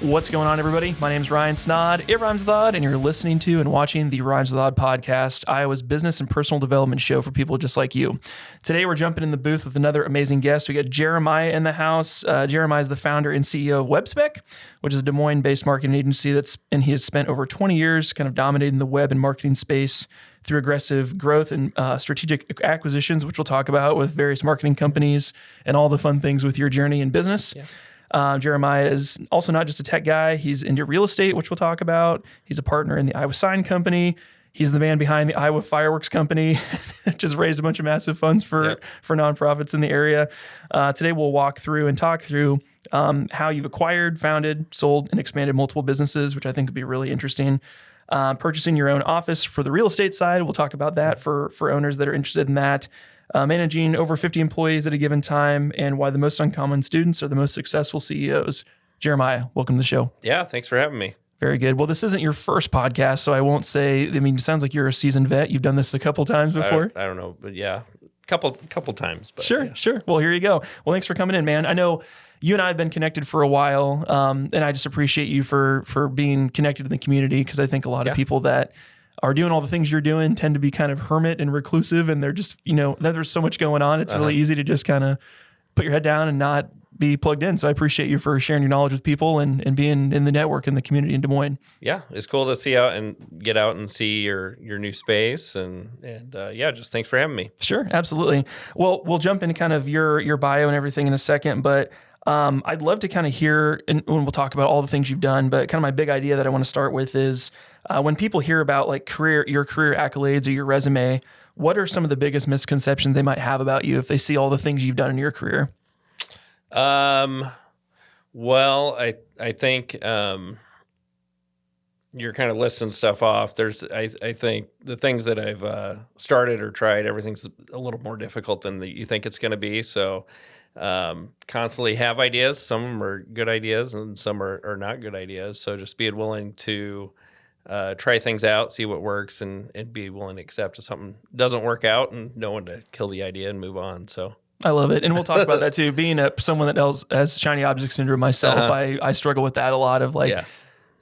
What's going on, everybody? My name is Ryan Snaadt. It rhymes with odd, and you're listening to and watching the Rhymes with Odd podcast, Iowa's business and personal development show for people just like you. Today, we're jumping in the booth with another amazing guest. We got Jeremiah in the house. Jeremiah is the founder and CEO of Webspec, which is a Des Moines-based marketing agency and he has spent over 20 years kind of dominating the web and marketing space through aggressive growth and strategic acquisitions, which we'll talk about with various marketing companies and all the fun things with your journey in business. Yeah. Jeremiah is also not just a tech guy. He's into real estate, which we'll talk about. He's a partner in the Iowa Sign Company. He's the man behind the Iowa Fireworks Company, which has raised a bunch of massive funds for nonprofits in the area. Today, we'll walk through and talk through how you've acquired, founded, sold, and expanded multiple businesses, which I think would be really interesting. Purchasing your own office for the real estate side. We'll talk about that for owners that are interested in that. Managing over 50 employees at a given time, and why the most uncommon students are the most successful CEOs. Jeremiah, welcome to the show. Yeah, thanks for having me. Very good. Well, this isn't your first podcast, so I won't say, it sounds like you're a seasoned vet. You've done this a couple times before. I don't know, but yeah, couple times. But Sure. Well, here you go. Well, thanks for coming in, man. I know you and I have been connected for a while, and I just appreciate you for being connected in the community, because I think a lot of people that are doing all the things you're doing tend to be kind of hermit and reclusive, and they're just, there's so much going on. It's really easy to just kind of put your head down and not be plugged in. So I appreciate you for sharing your knowledge with people and being in the network and the community in Des Moines. Yeah, it's cool to get out and see your new space, and just thanks for having me. Sure, absolutely. Well, we'll jump into kind of your bio and everything in a second, but I'd love to kind of hear, and when we'll talk about all the things you've done, but kind of my big idea that I want to start with is when people hear about like your career accolades or your resume, what are some of the biggest misconceptions they might have about you if they see all the things you've done in your career? Well, I think you're kind of listing stuff off. I think the things that I've started or tried, everything's a little more difficult than you think it's going to be. So constantly have ideas. Some of them are good ideas and some are not good ideas. So just being willing to try things out, see what works, and be willing to accept if something doesn't work out, and know when to kill the idea and move on. So I love it. And we'll talk about that too. Being someone that has shiny object syndrome myself, I struggle with that a lot of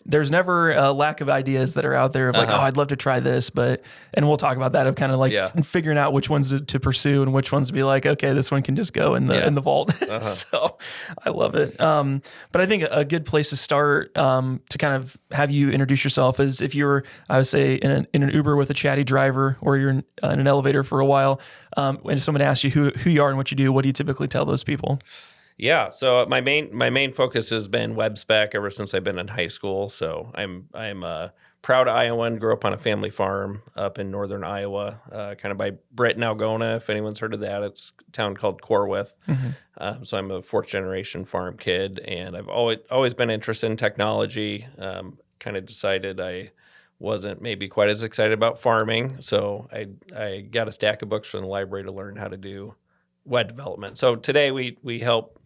there's never a lack of ideas that are out there of I'd love to try this, and we'll talk about that of kind of figuring out which ones to pursue and which ones to be like, okay, this one can just go in the vault. So I love it. But I think a good place to start to kind of have you introduce yourself is if you're, I would say, in an Uber with a chatty driver, or you're in an elevator for a while, and someone asks you who you are and what you do, what do you typically tell those people? Yeah, so my main focus has been Webspec ever since I've been in high school. So I'm a proud Iowan, grew up on a family farm up in northern Iowa, kind of by Britt and Algona, if anyone's heard of that. It's a town called Corwith. Mm-hmm. So I'm a fourth generation farm kid, and I've always been interested in technology. Kind of decided I wasn't maybe quite as excited about farming, so I got a stack of books from the library to learn how to do web development. So today we help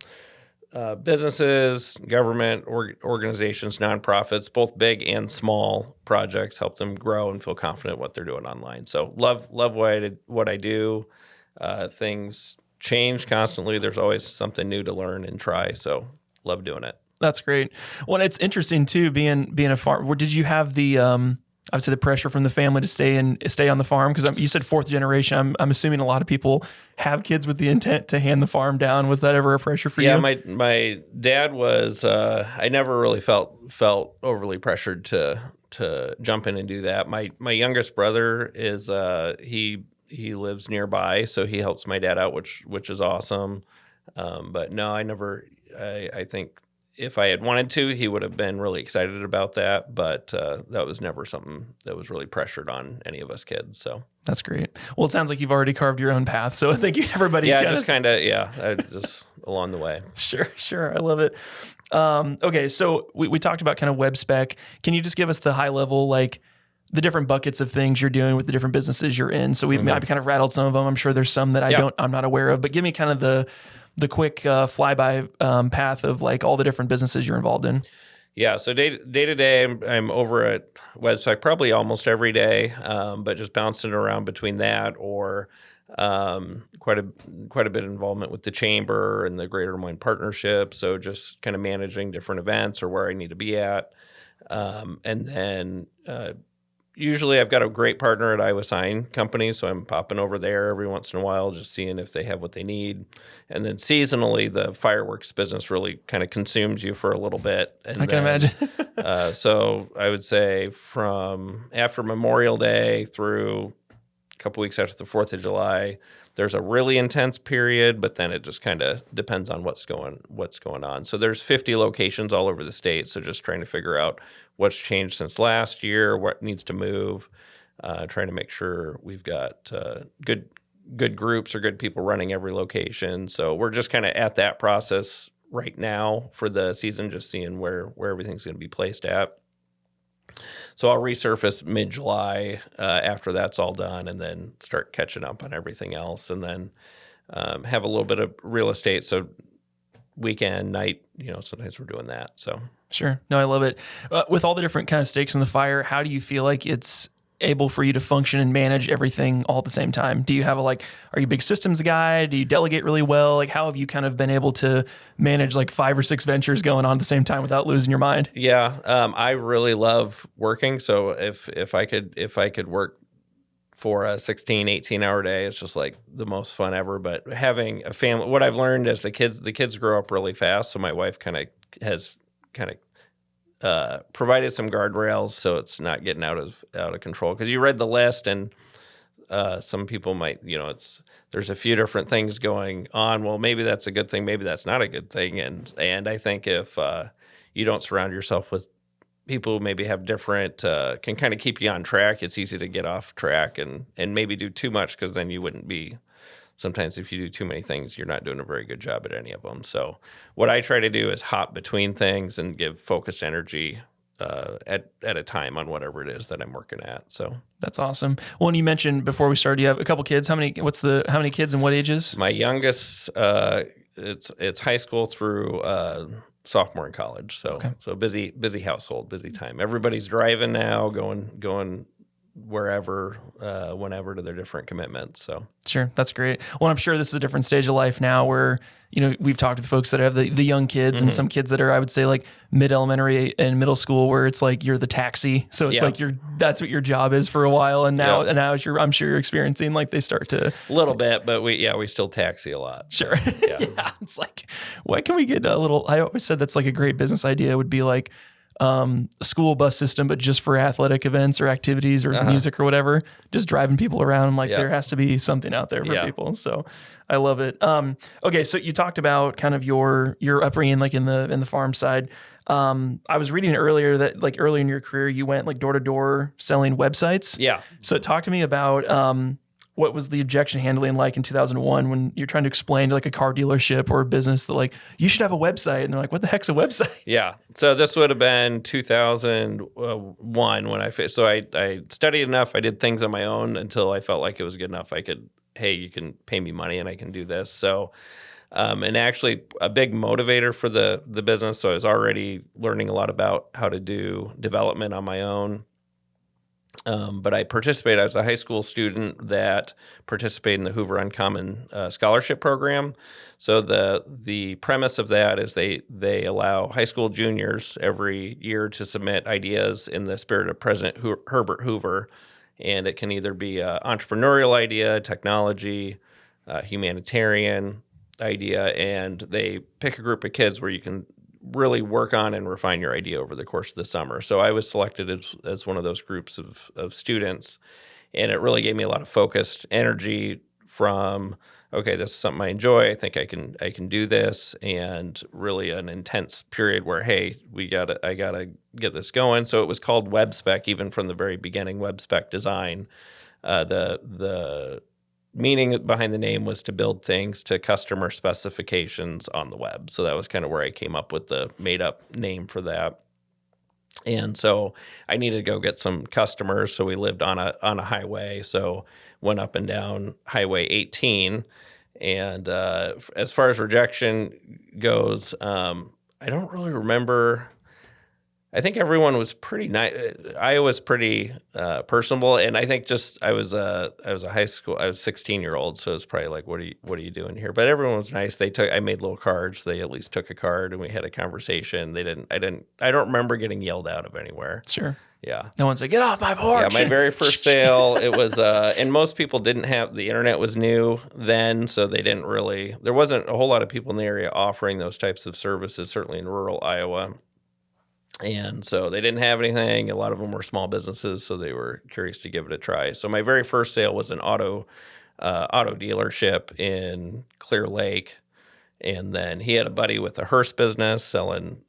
businesses, government, organizations, nonprofits, both big and small projects, help them grow and feel confident what they're doing online. So love what I do. Things change constantly. There's always something new to learn and try. So love doing it. That's great. Well, it's interesting too, being a farm. Did you have the I would say the pressure from the family to stay on the farm? Because you said fourth generation. I'm assuming a lot of people have kids with the intent to hand the farm down. Was that ever a pressure for you? Yeah, my dad was. I never really felt overly pressured to jump in and do that. My youngest brother is he lives nearby, so he helps my dad out, which is awesome. But no, I never. I think if I had wanted to, he would have been really excited about that, but that was never something that was really pressured on any of us kids. So that's great. Well, it sounds like you've already carved your own path, so I think everybody. Yeah, just along the way. Sure, I love it. Okay, so we talked about kind of Webspec. Can you just give us the high level, like the different buckets of things you're doing with the different businesses you're in? So I've kind of rattled some of them. I'm sure there's some that I'm not aware of, but give me kind of the quick flyby path of like all the different businesses you're involved in. Yeah, so day to day, I'm over at Webspec probably almost every day, but just bouncing around between that or quite a bit of involvement with the chamber and the Greater Des Moines Partnership. So just kind of managing different events or where I need to be at. And then usually I've got a great partner at Iowa Sign Company, so I'm popping over there every once in a while, just seeing if they have what they need. And then seasonally, the fireworks business really kind of consumes you for a little bit. And I can imagine. So I would say from after Memorial Day through a couple weeks after the 4th of July, there's a really intense period, but then it just kind of depends on what's going on. So there's 50 locations all over the state. So just trying to figure out what's changed since last year, what needs to move, trying to make sure we've got good groups or good people running every location. So we're just kind of at that process right now for the season, just seeing where everything's going to be placed at. So I'll resurface mid-July after that's all done, and then start catching up on everything else, and then have a little bit of real estate. So weekend, night, sometimes we're doing that. So Sure. No, I love it. With all the different kind of stakes in the fire, how do you feel like it's able for you to function and manage everything all at the same time? Do you have are you a big systems guy? Do you delegate really well? Like, how have you kind of been able to manage like 5 or 6 ventures going on at the same time without losing your mind? Yeah. I really love working. So if I could work for a 16, 18-hour day, it's just like the most fun ever. But having a family, what I've learned is the kids grow up really fast. So my wife has provided some guardrails so it's not getting out of control. Because you read the list, and some people might, there's a few different things going on. Well, maybe that's a good thing, maybe that's not a good thing. And I think if you don't surround yourself with people who maybe have different, can kind of keep you on track, it's easy to get off track and maybe do too much, because then you wouldn't be. Sometimes if you do too many things, you're not doing a very good job at any of them. So what I try to do is hop between things and give focused energy at a time on whatever it is that I'm working at. So that's awesome. Well, and you mentioned before we started, you have a couple kids. How many kids and what ages? My youngest, it's high school through sophomore in college. So Okay. So busy household, busy time. Everybody's driving now, going wherever, whenever, to their different commitments. So Sure. That's great. Well, I'm sure this is a different stage of life now where, we've talked to the folks that have the young kids and some kids that are, I would say, like mid-elementary and middle school, where it's like you're the taxi. So it's like that's what your job is for a while. And now, I'm sure you're experiencing like they start to. A little bit, but we still taxi a lot. Sure. So, yeah. It's like, why can we get a little, I always said that's like a great business idea would be like, a school bus system, but just for athletic events or activities or music or whatever, just driving people around. I'm like, there has to be something out there for people. So I love it. Okay. So you talked about kind of your upbringing, like in the farm side. I was reading earlier that like early in your career, you went like door to door selling websites. Yeah. So talk to me about, what was the objection handling like in 2001 when you're trying to explain to like a car dealership or a business that like, you should have a website, and they're like, what the heck's a website? Yeah. So this would have been 2001 when I studied enough. I did things on my own until I felt like it was good enough. Hey, you can pay me money and I can do this. So, and actually a big motivator for the business. So I was already learning a lot about how to do development on my own. But I participated. I was a high school student that participated in the Hoover Uncommon Scholarship Program. So the premise of that is they allow high school juniors every year to submit ideas in the spirit of President Herbert Hoover, and it can either be an entrepreneurial idea, technology, humanitarian idea, and they pick a group of kids where you can really work on and refine your idea over the course of the summer. So I was selected as one of those groups of students, and it really gave me a lot of focused energy from, okay, this is something I enjoy. I think I can do this, and really an intense period where, hey, I gotta get this going. So it was called Webspec, even from the very beginning, Webspec design. The meaning behind the name was to build things to customer specifications on the web. So that was kind of where I came up with the made up name for that. And so I needed to go get some customers. So we lived on a highway. So went up and down Highway 18. And as far as rejection goes, I don't really remember I think everyone was pretty nice. Iowa's pretty personable, and I think just I was a 16-year-old, so it's probably like, what are you doing here? But everyone was nice. I made little cards. They at least took a card, and we had a conversation. I don't remember getting yelled out of anywhere. Sure. Yeah. No one said, "Get off my porch." Yeah, my very first sale, it was, and most people didn't have, the internet was new then, so there wasn't a whole lot of people in the area offering those types of services, certainly in rural Iowa. And so they didn't have anything. A lot of them were small businesses, so they were curious to give it a try. So my very first sale was an auto dealership in Clear Lake, and then he had a buddy with a hearse business selling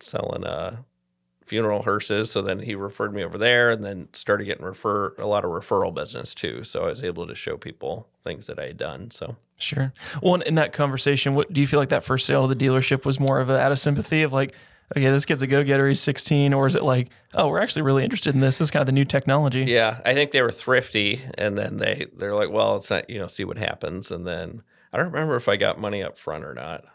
funeral hearses. So then he referred me over there, and then started getting a lot of referral business too. So I was able to show people things that I had done. So sure. Well, in that conversation, what do you feel like that first sale of the dealership was more of out of sympathy of like, okay, this kid's a go-getter, he's 16, or is it like, oh, we're actually really interested in this. This is kind of the new technology. Yeah, I think they were thrifty, and then they're like, well, it's not, see what happens. And then I don't remember if I got money up front or not.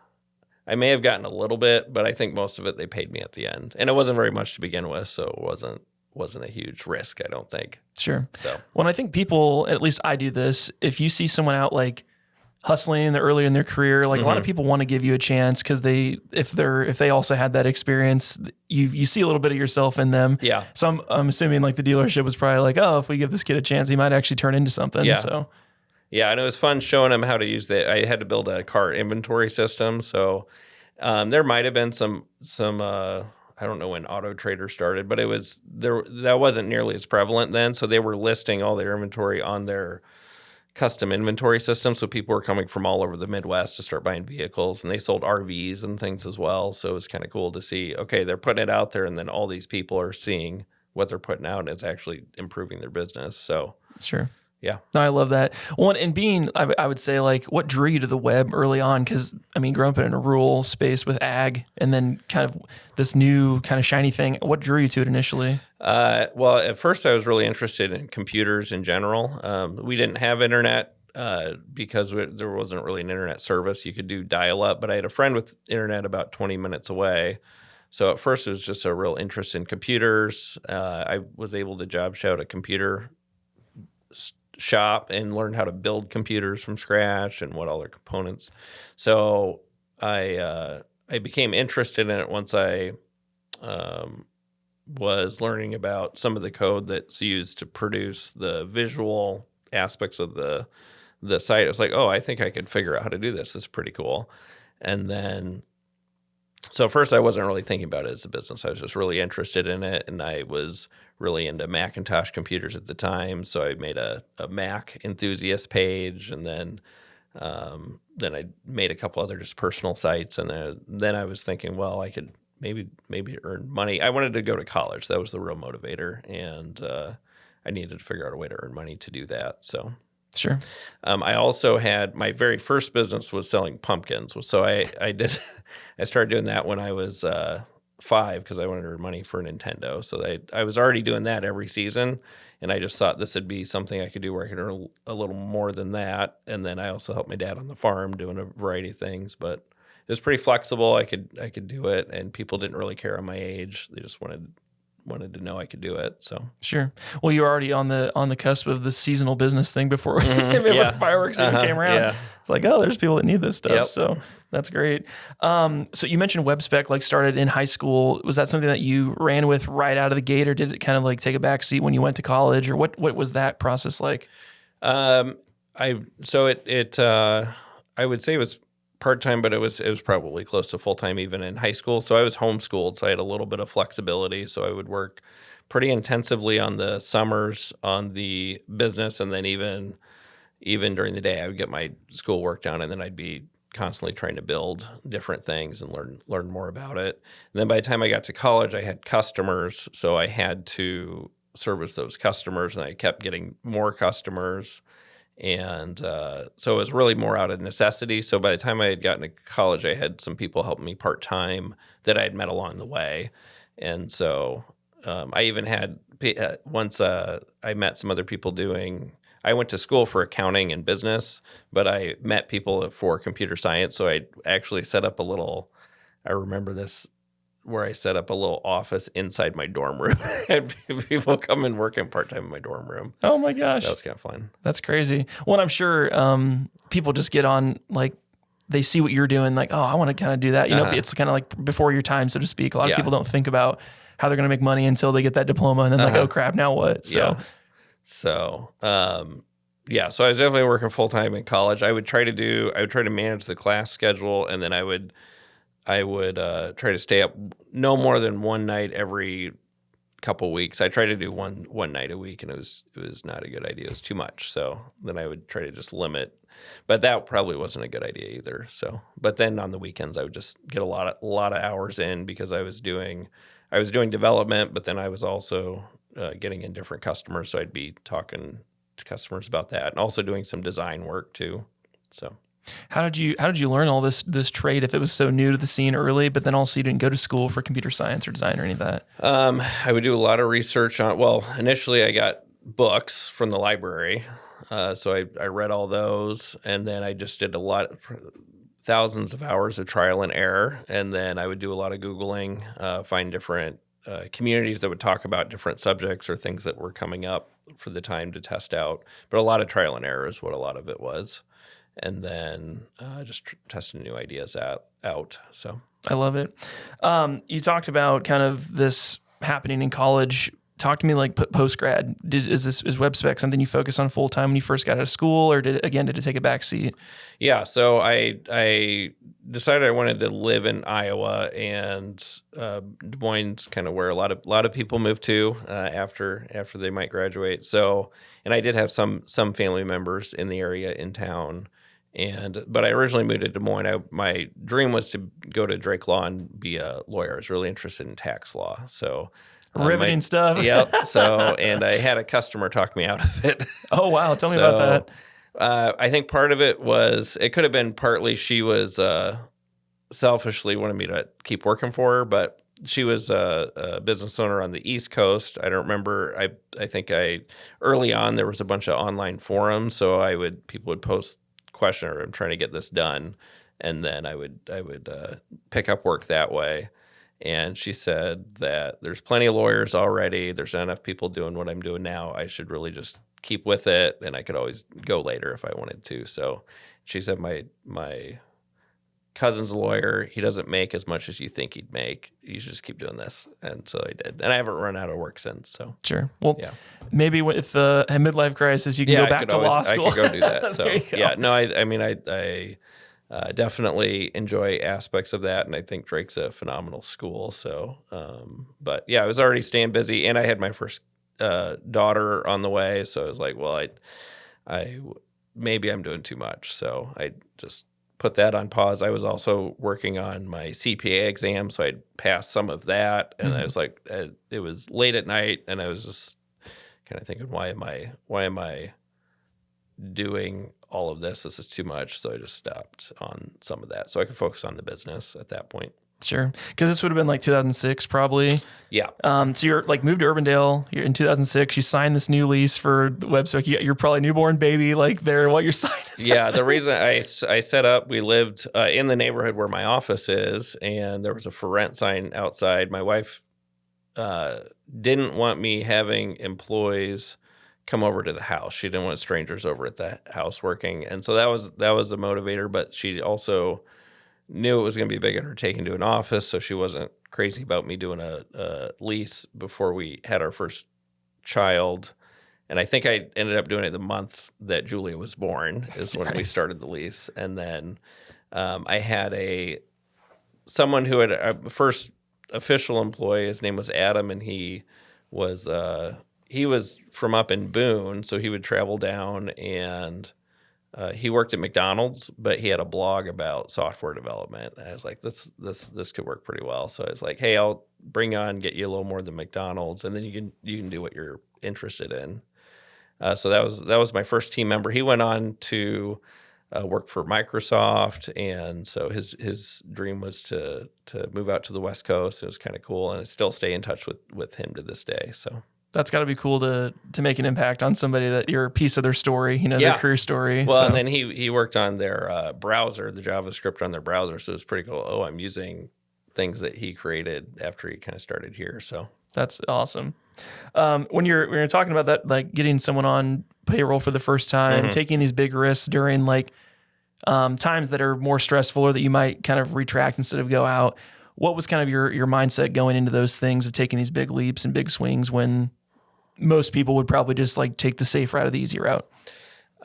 I may have gotten a little bit, but I think most of it they paid me at the end. And it wasn't very much to begin with, so it wasn't a huge risk, I don't think. Sure. So, well, I think people, at least I do this, if you see someone out like hustling earlier in their career, like a lot of people want to give you a chance because if they also had that experience, you see a little bit of yourself in them. Yeah. So I'm assuming like the dealership was probably like, oh, if we give this kid a chance, he might actually turn into something. Yeah. So yeah, and it was fun showing him how to use I had to build a car inventory system. So there might have been some I don't know when Auto Trader started, but that wasn't nearly as prevalent then. So they were listing all their inventory on their custom inventory system. So people were coming from all over the Midwest to start buying vehicles, and they sold RVs and things as well. So it was kind of cool to see, okay, they're putting it out there, and then all these people are seeing what they're putting out, and it's actually improving their business. So sure. Yeah. No, I love that. Well, and being, I would say, like, what drew you to the web early on? Because, I mean, growing up in a rural space with ag and then kind of this new kind of shiny thing, what drew you to it initially? Well, at first I was really interested in computers in general. We didn't have internet because there wasn't really an internet service. You could do dial-up, but I had a friend with internet about 20 minutes away. So at first it was just a real interest in computers. I was able to job shout a computer shop and learn how to build computers from scratch and what all their components. So I became interested in it once I was learning about some of the code that's used to produce the visual aspects of the site. I was like, oh, I think I could figure out how to do this. This is pretty cool. And then, so first I wasn't really thinking about it as a business. I was just really interested in it, and I was really into Macintosh computers at the time. So I made a Mac enthusiast page, and then I made a couple other just personal sites. And then I was thinking, well, I could maybe earn money. I wanted to go to college. That was the real motivator, and I needed to figure out a way to earn money to do that. So sure. I also had my very first business was selling pumpkins. So I started doing that when I was 5 because I wanted to earn money for Nintendo. So I was already doing that every season, and I just thought this would be something I could do where I could earn a little more than that. And then I also helped my dad on the farm doing a variety of things, but it was pretty flexible. I could do it, and people didn't really care on my age. They just wanted to know I could do it. So sure. Well, you were already on the cusp of the seasonal business thing before, before fireworks even came around. Yeah. It's like, oh, there's people that need this stuff. Yep. So that's great. So you mentioned Webspec like started in high school. Was that something that you ran with right out of the gate, or did it kind of like take a back seat when you went to college, or what was that process like? I would say it was part-time, but it was probably close to full-time even in high school. So I was homeschooled, so I had a little bit of flexibility. So I would work pretty intensively on the summers on the business, and then even during the day I would get my school work done, and then I'd be constantly trying to build different things and learn more about it. And then by the time I got to college, I had customers, so I had to service those customers, and I kept getting more customers. And so it was really more out of necessity. So by the time I had gotten to college, I had some people helping me part-time that I had met along the way. And so I even had once I met some other people I went to school for accounting and business, but I met people for computer science. So I actually set up I remember this where I set up a little office inside my dorm room. Had people come and work in part-time in my dorm room. Oh my gosh. That was kind of fun. That's crazy. Well, I'm sure people just get on, like, they see what you're doing, like, oh, I want to kind of do that. You know, it's kind of like before your time, so to speak. A lot of people don't think about how they're going to make money until they get that diploma, and then like, oh crap, now what? So, so I was definitely working full time in college. I would try to manage the class schedule, and then I would try to stay up no more than one night every couple weeks. I tried to do one night a week, and it was not a good idea. It was too much. So then I would try to just limit, but that probably wasn't a good idea either. So, but then on the weekends I would just get a lot of hours in because I was doing development, but then I was also getting in different customers. So I'd be talking to customers about that, and also doing some design work too. So. How did you learn all this trade if it was so new to the scene early, but then also you didn't go to school for computer science or design or any of that? I would do a lot of research on, initially I got books from the library. So I read all those, and then I just did thousands of hours of trial and error. And then I would do a lot of Googling, find different communities that would talk about different subjects or things that were coming up for the time to test out. But a lot of trial and error is what a lot of it was. And then just testing new ideas out. So I love it. You talked about kind of this happening in college. Talk to me like post grad. Is Webspec something you focused on full time when you first got out of school, or did it take a back seat? Yeah. So I decided I wanted to live in Iowa, and Des Moines, kind of where a lot of people move to after they might graduate. So, and I did have some family members in the area in town. But I originally moved to Des Moines. My dream was to go to Drake Law and be a lawyer. I was really interested in tax law. So riveting stuff. Yep. So, and I had a customer talk me out of it. Oh wow! Tell me about that. I think part of it could have been partly she was selfishly wanted me to keep working for her, but she was a business owner on the East Coast. I don't remember. I think early on there was a bunch of online forums, so people would post question, or I'm trying to get this done, and then I would pick up work that way. And she said that there's plenty of lawyers already. There's not enough people doing what I'm doing now. I should really just keep with it, and I could always go later if I wanted to. So she said, my cousin's a lawyer. He doesn't make as much as you think he'd make. You should just keep doing this. And so I did. And I haven't run out of work since. So sure. Well, maybe with a midlife crisis, you can go back to law school. I could go do that. So no, I definitely enjoy aspects of that. And I think Drake's a phenomenal school. So, but yeah, I was already staying busy, and I had my first daughter on the way. So I was like, well, I maybe I'm doing too much. So I just put that on pause. I was also working on my CPA exam, so I'd passed some of that, and I was like, it was late at night, and I was just kind of thinking, why am I doing all of this? This is too much. So I just stopped on some of that, so I could focus on the business at that point. Sure. Because this would have been like 2006 probably. Yeah. So you're like moved to Urbandale. You're in 2006. You signed this new lease for the Webspec. You're probably a newborn baby like there while you're signing. Yeah. The reason I set up, we lived in the neighborhood where my office is, and there was a for rent sign outside. My wife didn't want me having employees come over to the house. She didn't want strangers over at the house working. And so that was a motivator, but she also knew it was going to be a big undertaking to an office, so she wasn't crazy about me doing a lease before we had our first child. And I think I ended up doing it the month that Julia was born is when we started the lease. And then I had someone who had a first official employee. His name was Adam, and he was from up in Boone, so he would travel down, and he worked at McDonald's, but he had a blog about software development. And I was like, this could work pretty well. So I was like, hey, I'll get you a little more than McDonald's, and then you can do what you're interested in. So that was my first team member. He went on to work for Microsoft, and so his dream was to move out to the West Coast. It was kind of cool, and I still stay in touch with him to this day. So. That's got to be cool to make an impact on somebody that you're a piece of their story, their career story. Well, and then he worked on their browser, the JavaScript on their browser, so it was pretty cool. Oh, I'm using things that he created after he kind of started here. So that's awesome. When you're talking about that, like getting someone on payroll for the first time, taking these big risks during like times that are more stressful or that you might kind of retract instead of go out, what was kind of your mindset going into those things of taking these big leaps and big swings when most people would probably just like take the safe route or the easy route?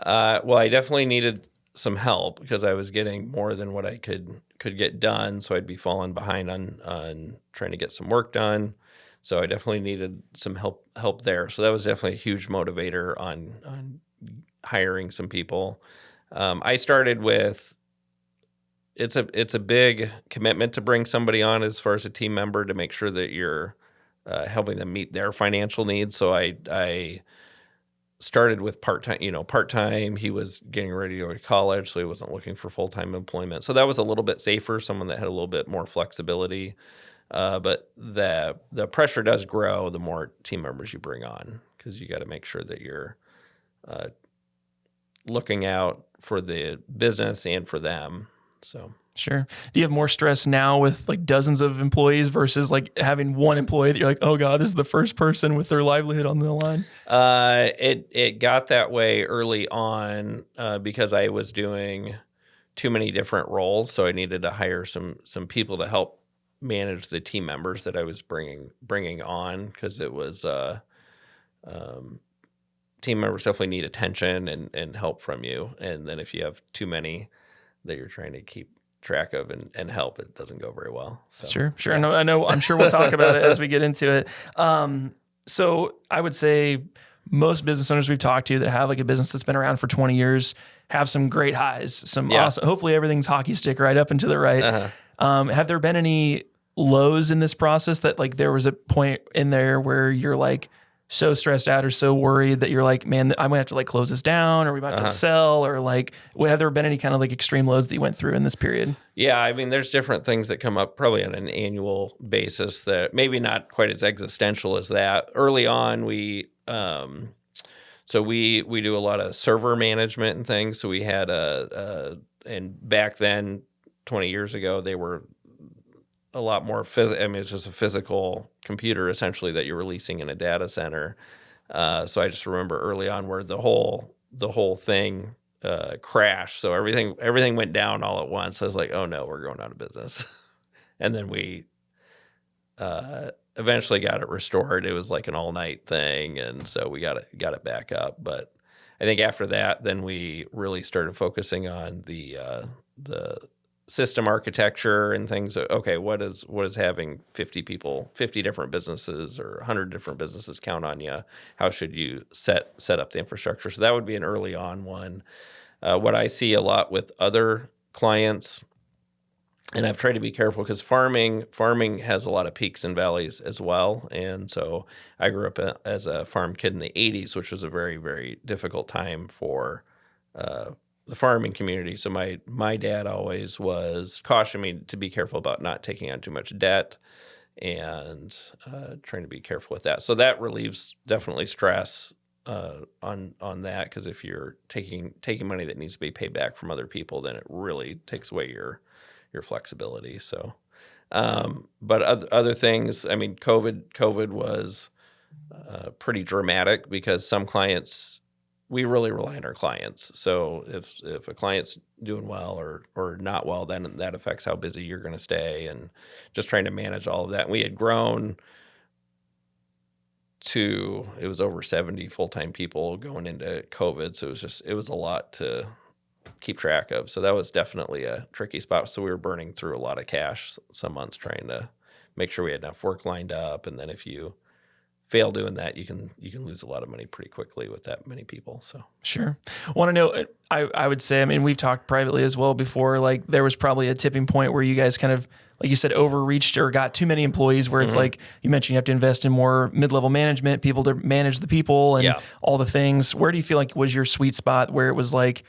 Well, I definitely needed some help because I was getting more than what I could get done. So I'd be falling behind on trying to get some work done. So I definitely needed some help there. So that was definitely a huge motivator on hiring some people. I started with, it's a big commitment to bring somebody on as far as a team member to make sure that you're helping them meet their financial needs. So I started with part-time. He was getting ready to go to college, so he wasn't looking for full-time employment. So that was a little bit safer, someone that had a little bit more flexibility. But the pressure does grow the more team members you bring on, because you got to make sure that you're looking out for the business and for them. So sure. Do you have more stress now with like dozens of employees versus like having one employee that you're like, oh God, this is the first person with their livelihood on the line? It got that way early on because I was doing too many different roles, so I needed to hire some people to help manage the team members that I was bringing on, because it was team members definitely need attention and help from you, and then if you have too many that you're trying to keep track of and help, it doesn't go very well. So, Sure. Yeah. I know. I'm sure we'll talk about it as we get into it. So I would say most business owners we've talked to that have like a business that's been around for 20 years have some great highs, some awesome, hopefully everything's hockey stick right up and to the right. Have there been any lows in this process that like there was a point in there where you're like so stressed out or so worried that you're like, man, I'm gonna have to like close this down, or we might have to sell, or like, have there been any kind of like extreme lows that you went through in this period? Yeah, I mean, there's different things that come up probably on an annual basis that maybe not quite as existential as that. Early on, we do a lot of server management and things. So we had and back then, 20 years ago, they were a lot more I mean, it's just a physical computer essentially that you're releasing in a data center. So I just remember early on where the whole thing crashed. So everything went down all at once. I was like, oh no, we're going out of business. And then we eventually got it restored. It was like an all night thing, and so we got it back up. But I think after that, then we really started focusing on the system architecture and things. Okay, what is having 50 people, 50 different businesses or 100 different businesses count on you? How should you set up the infrastructure? So that would be an early on one. What I see a lot with other clients, and I've tried to be careful because farming has a lot of peaks and valleys as well. And so I grew up as a farm kid in the 80s, which was a very, very difficult time for the farming community. So my dad always was cautioning me to be careful about not taking on too much debt and trying to be careful with that. So that relieves definitely stress on that, because if you're taking money that needs to be paid back from other people, then it really takes away your flexibility. So, but other things, I mean, COVID was pretty dramatic because some clients, we really rely on our clients. So if a client's doing well or not well, then that affects how busy you're going to stay, and just trying to manage all of that. And we had grown to, it was over 70 full-time people going into COVID. So it was a lot to keep track of. So that was definitely a tricky spot. So we were burning through a lot of cash some months trying to make sure we had enough work lined up. And then if you fail doing that, you can lose a lot of money pretty quickly with that many people. So sure. Want to know, I would say, I mean, we've talked privately as well before, like there was probably a tipping point where you guys kind of, like you said, overreached or got too many employees, where it's like, you mentioned you have to invest in more mid-level management, people to manage the people and all the things. Where do you feel like was your sweet spot where it was like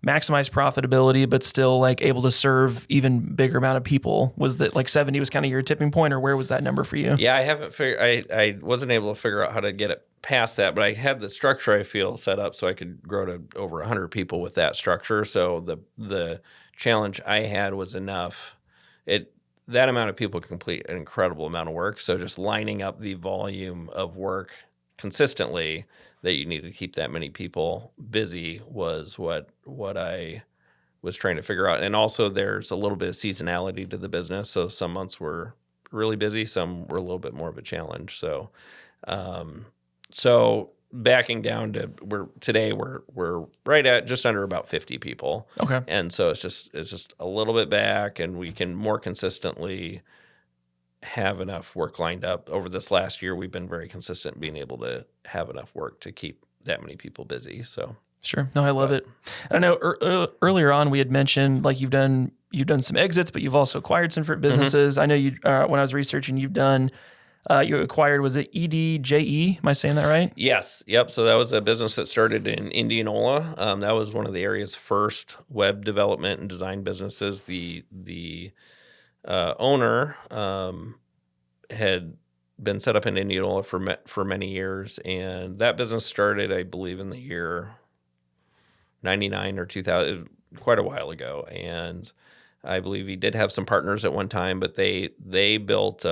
maximize profitability, but still like able to serve even bigger amount of people? Was that like 70 was kind of your tipping point, or where was that number for you? Yeah, I haven't figured, I wasn't able to figure out how to get it past that, but I had the structure, I feel, set up so I could grow to over 100 people with that structure. So the challenge I had was enough. that amount of people complete an incredible amount of work. So just lining up the volume of work consistently that you need to keep that many people busy was what I was trying to figure out. And also there's a little bit of seasonality to the business. So some months were really busy, some were a little bit more of a challenge. So so backing down to today we're right at just under about 50 people. Okay. And so it's just a little bit back, and we can more consistently have enough work lined up. Over this last year, we've been very consistent being able to have enough work to keep that many people busy. So sure. No, I love it. I know earlier on we had mentioned like you've done some exits, but you've also acquired some different businesses. I know you when I was researching, you've done you acquired, was it EDJE? Am I saying that right? Yes. Yep. So that was a business that started in Indianola. That was one of the area's first web development and design businesses. The owner had been set up in Indianola for many years, and that business started, I believe, in the year 99 or 2000, quite a while ago. And I believe he did have some partners at one time, but they built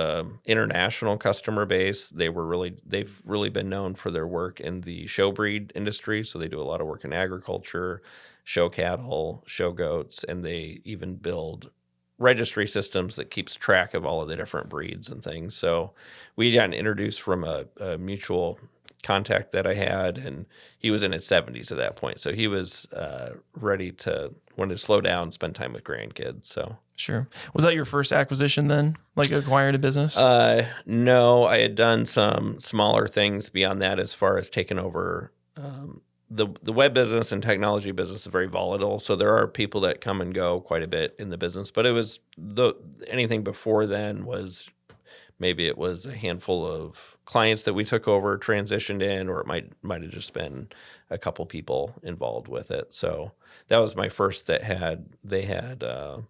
international customer base. They've really been known for their work in the show breed industry. So they do a lot of work in agriculture, show cattle, show goats, and they even build registry systems that keeps track of all of the different breeds and things. So we got introduced from a mutual contact that I had, and he was in his 70s at that point. So he was wanted to slow down, spend time with grandkids. So sure. Was that your first acquisition then, like acquiring a business? No, I had done some smaller things beyond that as far as taking over. The web business and technology business is very volatile, so there are people that come and go quite a bit in the business. But it was anything before then was maybe it was a handful of clients that we took over, transitioned in, or it might have just been a couple people involved with it. So that was my first they had a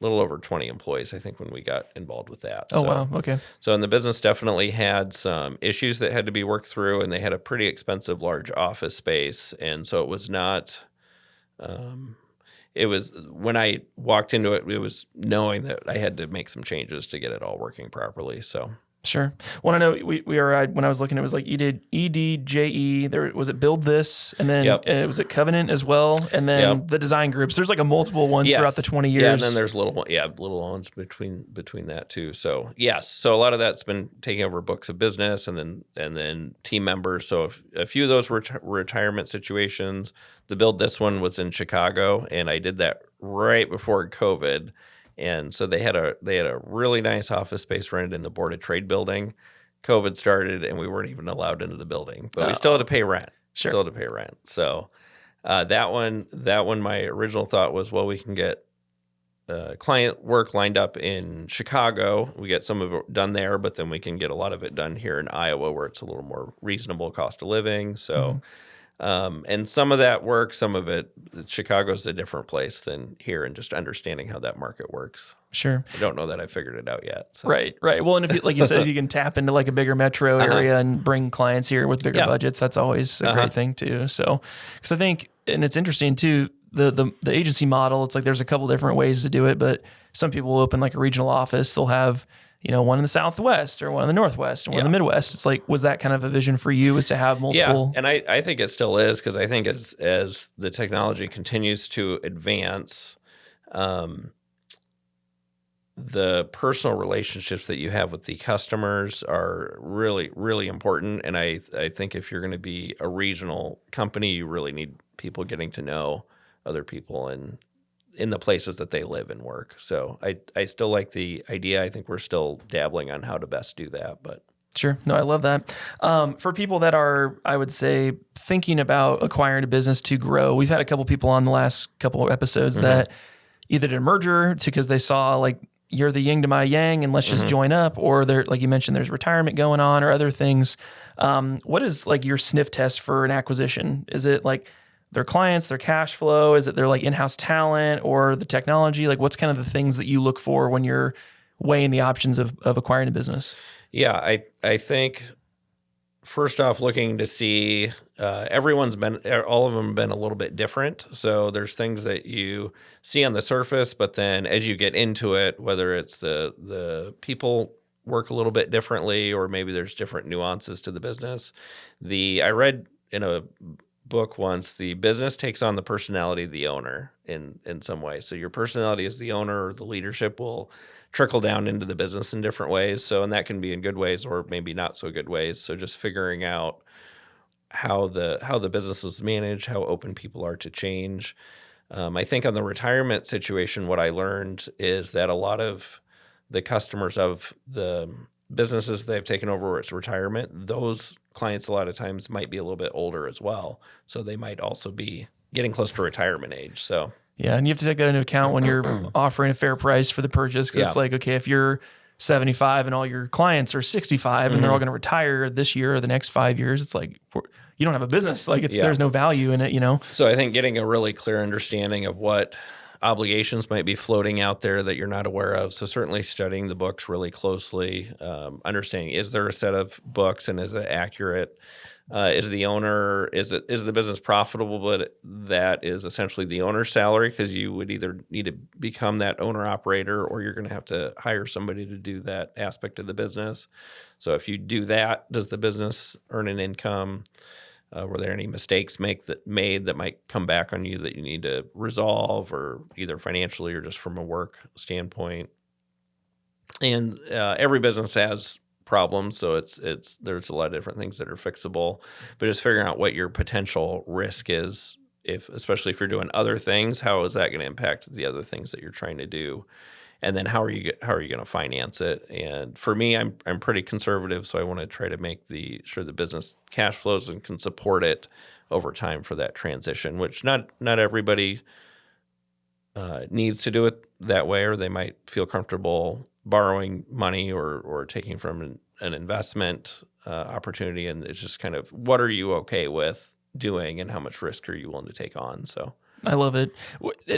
little over 20 employees, I think, when we got involved with that. Oh, wow. Okay. So, and the business definitely had some issues that had to be worked through, and they had a pretty expensive large office space. And so it was not, it was, when I walked into it, it was knowing that I had to make some changes to get it all working properly. So. Sure. Well, I know we were, when I was looking, it was like EDJE, there was it Build This, and then it was at Covenant as well, and then the design groups. There's like a multiple ones throughout the 20 years. Yeah, and then there's little ones between that too. So yes, so a lot of that's been taking over books of business, and then team members. So a few of those were retirement situations. The Build This one was in Chicago, and I did that right before COVID. And so they had a really nice office space rented in the Board of Trade building. COVID started, and we weren't even allowed into the building, but we still had to pay rent. Sure. Still had to pay rent. So that one, my original thought was, well, we can get client work lined up in Chicago. We get some of it done there, but then we can get a lot of it done here in Iowa, where it's a little more reasonable cost of living. So. And some of that work, some of it, Chicago's a different place than here, and just understanding how that market works. Sure. I don't know that I figured it out yet. So. Right. Well, and if you, like you said, if you can tap into like a bigger metro area and bring clients here with bigger budgets, that's always a great thing too. So, because I think, and it's interesting too, the agency model, it's like there's a couple different ways to do it, but some people open like a regional office. They'll have, one in the Southwest or one in the Northwest or one in the Midwest. It's like, was that kind of a vision for you, is to have multiple? Yeah, and I think it still is, because I think as the technology continues to advance, the personal relationships that you have with the customers are really, really important. And I think if you're going to be a regional company, you really need people getting to know other people and in the places that they live and work. So I still like the idea. I think we're still dabbling on how to best do that, but. Sure. No, I love that. For people that are, I would say, thinking about acquiring a business to grow, we've had a couple people on the last couple of episodes that either did a merger because they saw like, you're the yin to my yang and let's just join up, or there, like you mentioned, there's retirement going on or other things. What is like your sniff test for an acquisition? Is it like their clients, their cash flow? Is it their like in-house talent or the technology? Like what's kind of the things that you look for when you're weighing the options of acquiring a business? Yeah, I think first off, looking to see all of them have been a little bit different. So there's things that you see on the surface, but then as you get into it, whether it's the people work a little bit differently, or maybe there's different nuances to the business. I read in a book once, the business takes on the personality of the owner in some way. So your personality as the owner or the leadership will trickle down into the business in different ways. So, and that can be in good ways or maybe not so good ways. So just figuring out how the business is managed, how open people are to change. I think on the retirement situation, what I learned is that a lot of the customers of the businesses they've taken over as retirement, those clients a lot of times might be a little bit older as well. So they might also be getting close to retirement age. So yeah, and you have to take that into account when you're offering a fair price for the purchase. Because it's like, okay, if you're 75 and all your clients are 65 and they're all going to retire this year or the next 5 years, it's like you don't have a business. Like there's no value in it, you know? So I think getting a really clear understanding of what obligations might be floating out there that you're not aware of. So certainly studying the books really closely, understanding, is there a set of books and is it accurate? Is the business profitable, but that is essentially the owner's salary, because you would either need to become that owner operator or you're going to have to hire somebody to do that aspect of the business. So if you do that, does the business earn an income? Were there any mistakes made that might come back on you that you need to resolve, or either financially or just from a work standpoint? And every business has problems, so there's a lot of different things that are fixable, but just figuring out what your potential risk is, especially if you're doing other things, how is that going to impact the other things that you're trying to do? And then how are you going to finance it? And for me, I'm pretty conservative, so I want to try to make sure the business cash flows and can support it over time for that transition, which not everybody needs to do it that way, or they might feel comfortable borrowing money or taking from an investment opportunity. And it's just kind of, what are you okay with doing and how much risk are you willing to take on? So I love it.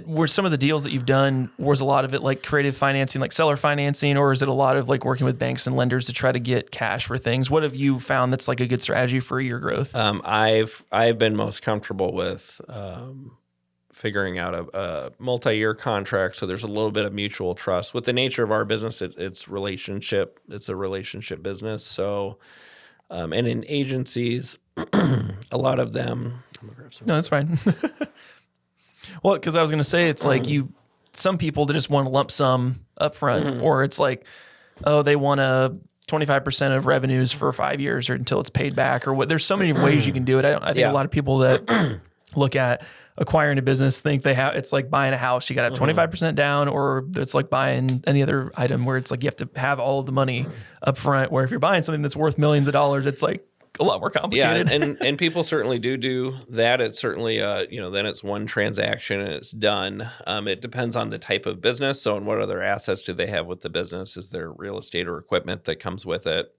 Were some of the deals that you've done, was a lot of it like creative financing, like seller financing, or is it a lot of like working with banks and lenders to try to get cash for things? What have you found that's like a good strategy for your growth? I've been most comfortable with figuring out a multi-year contract, so there's a little bit of mutual trust. With the nature of our business, it's relationship. It's a relationship business. So, and in agencies, a lot of them. No, that's fine. Well, because I was going to say, it's like some people that just want a lump sum up front, or it's like, oh, they want 25% of revenues for 5 years or until it's paid back, or what. There's so many ways you can do it. I think a lot of people that look at acquiring a business think it's like buying a house. You got to have 25% down, or it's like buying any other item where it's like you have to have all of the money up front. Where if you're buying something that's worth millions of dollars, it's like a lot more complicated. Yeah, and people certainly do that. It's certainly then it's one transaction and it's done. It depends on the type of business. So, and what other assets do they have with the business? Is there real estate or equipment that comes with it?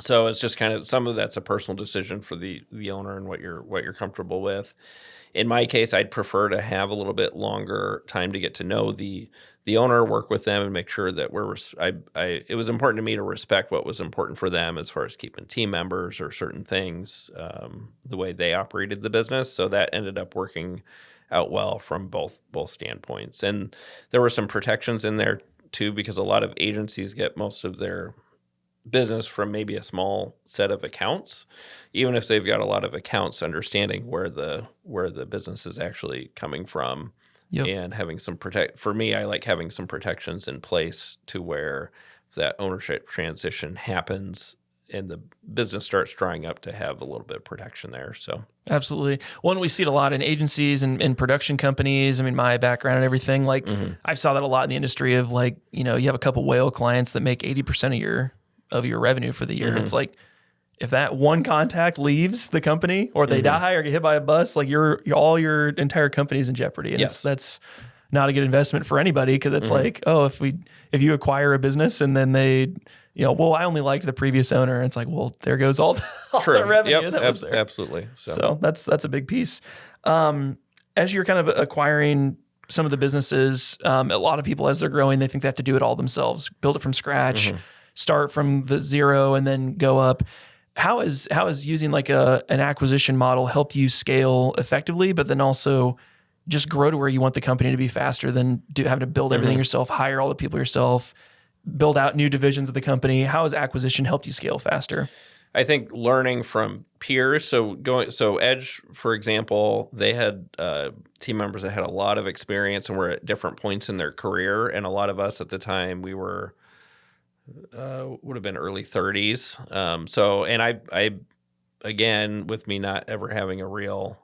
So it's just kind of, some of that's a personal decision for the owner and what you're comfortable with. In my case, I'd prefer to have a little bit longer time to get to know the owner, work with them, and make sure that it was important to me to respect what was important for them as far as keeping team members or certain things, the way they operated the business. So that ended up working out well from both standpoints. And there were some protections in there too, because a lot of agencies get most of their business from maybe a small set of accounts, even if they've got a lot of accounts, understanding where the business is actually coming from. Yep. And having some for me, I like having some protections in place to where if that ownership transition happens and the business starts drying up, to have a little bit of protection there. So absolutely. One, we see it a lot in agencies and in production companies. I mean, my background and everything, like I saw that a lot in the industry of like, you have a couple whale clients that make 80% of your revenue for the year. It's like, if that one contact leaves the company or they die or get hit by a bus, like all your entire company's in jeopardy. And that's not a good investment for anybody, because it's like, oh, if you acquire a business and then they, well, I only liked the previous owner. And it's like, well, there goes all the revenue that was there. Absolutely. So that's a big piece. As you're kind of acquiring some of the businesses, a lot of people, as they're growing, they think they have to do it all themselves, build it from scratch, start from the zero and then go up. How is using like an acquisition model helped you scale effectively, but then also just grow to where you want the company to be faster than having to build everything yourself, hire all the people yourself, build out new divisions of the company? How has acquisition helped you scale faster? I think learning from peers. So Edge, for example, they had team members that had a lot of experience and were at different points in their career. And a lot of us at the time, we were would have been early 30s. And I again, with me not ever having a real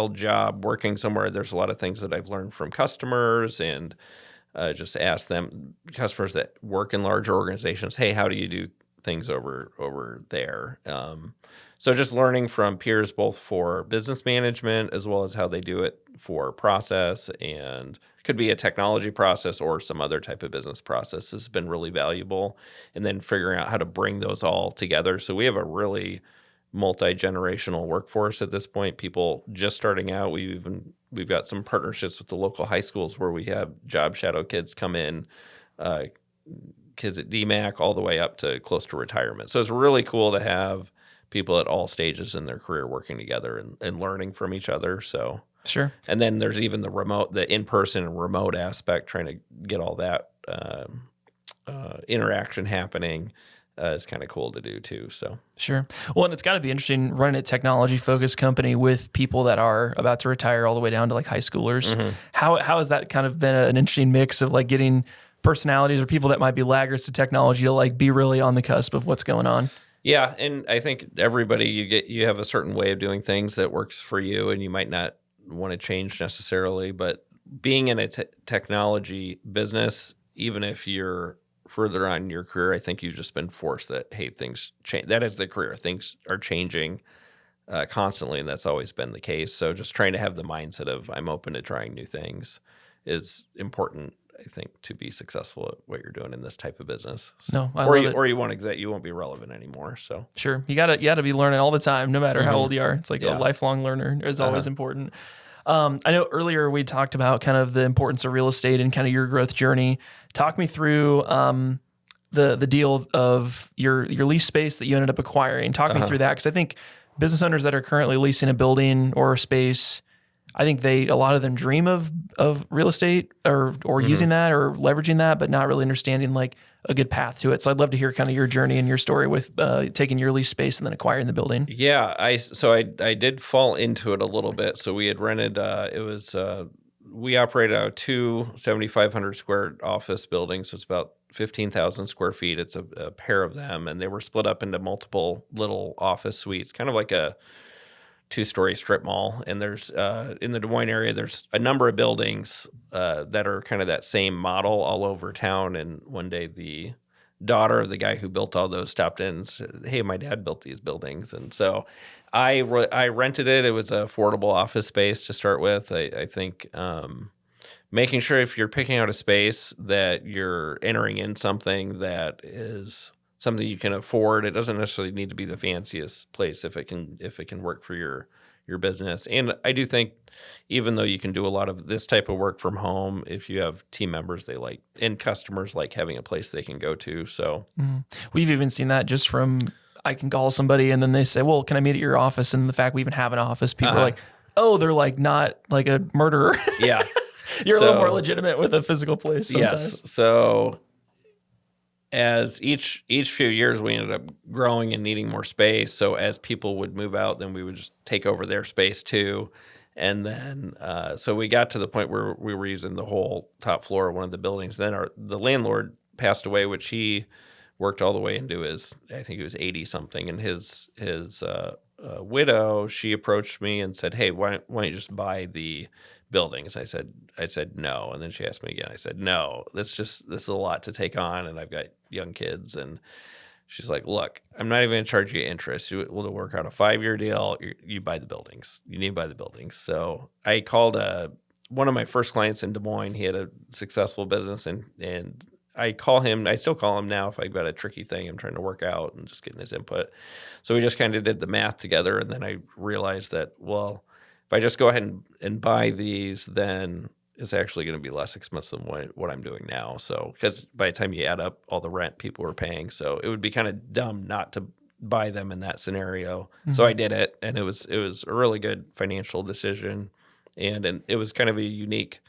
job working somewhere, there's a lot of things that I've learned from customers and just ask them, customers that work in larger organizations, hey, how do you do things over there? So just learning from peers, both for business management as well as how they do it for process, and could be a technology process or some other type of business process, has been really valuable. And then figuring out how to bring those all together. So we have a really multi-generational workforce at this point. People just starting out. We've got some partnerships with the local high schools where we have job shadow kids come in, kids at DMAC all the way up to close to retirement. So it's really cool to have people at all stages in their career working together and learning from each other. So Sure. And then there's even the in-person and remote aspect, trying to get all that interaction happening. Is kind of cool to do too. So Sure. Well, and it's got to be interesting running a technology-focused company with people that are about to retire all the way down to like high schoolers. How has that kind of been an interesting mix of like getting personalities or people that might be laggards to technology to like be really on the cusp of what's going on? Yeah, and I think everybody, you have a certain way of doing things that works for you, and you might not want to change necessarily. But being in a technology business, even if you're further on in your career, I think you've just been forced that, hey, things change. That is the career. Things are changing constantly, and that's always been the case. So just trying to have the mindset of I'm open to trying new things is important, I think, to be successful at what you're doing in this type of business. No, I love it. Or you won't be relevant anymore. So Sure. You gotta be learning all the time, no matter how old you are. It's like a lifelong learner is always important. I know earlier we talked about kind of the importance of real estate and kind of your growth journey. Talk me through the deal of your lease space that you ended up acquiring. Talk me through that, because I think business owners that are currently leasing a building or a space, I think a lot of them dream of real estate or using that or leveraging that, but not really understanding like a good path to it. So I'd love to hear kind of your journey and your story with taking your lease space and then acquiring the building. Yeah, I did fall into it a little bit. So we had rented. We operated out of two 7,500 square office buildings. So it's about 15,000 square feet. It's a pair of them, and they were split up into multiple little office suites, kind of like a two-story strip mall. And there's in the Des Moines area, there's a number of buildings that are kind of that same model all over town. And one day the daughter of the guy who built all those stopped in and said, hey, my dad built these buildings. And so I rented it. It was an affordable office space to start with. I think making sure if you're picking out a space that you're entering in something that is something you can afford. It doesn't necessarily need to be the fanciest place if it can work for your business. And I do think, even though you can do a lot of this type of work from home, if you have team members and customers like having a place they can go to. So we've even seen that just from, I can call somebody and then they say, well, can I meet at your office? And the fact we even have an office, people are like, oh, they're like not like a murderer. Yeah. You're a little more legitimate with a physical place sometimes. Yes. So as each few years, we ended up growing and needing more space. So as people would move out, then we would just take over their space too. And then so we got to the point where we were using the whole top floor of one of the buildings. Then the landlord passed away, which he worked all the way into I think he was 80 something. And his widow, she approached me and said, hey, why don't you just buy the buildings? I said no. And then she asked me again. I said no. This is a lot to take on, and I've got young kids. And she's like, look, I'm not even going to charge you interest. We'll work out a 5-year deal. You buy the buildings. You need to buy the buildings. So I called one of my first clients in Des Moines. He had a successful business, and I call him. I still call him now if I've got a tricky thing I'm trying to work out and just getting his input. So we just kind of did the math together, and then I realized that, well, if I just go ahead and buy these, then it's actually going to be less expensive than what I'm doing now. So, because by the time you add up all the rent people were paying, so it would be kind of dumb not to buy them in that scenario. So I did it, and it was a really good financial decision, and it was kind of a unique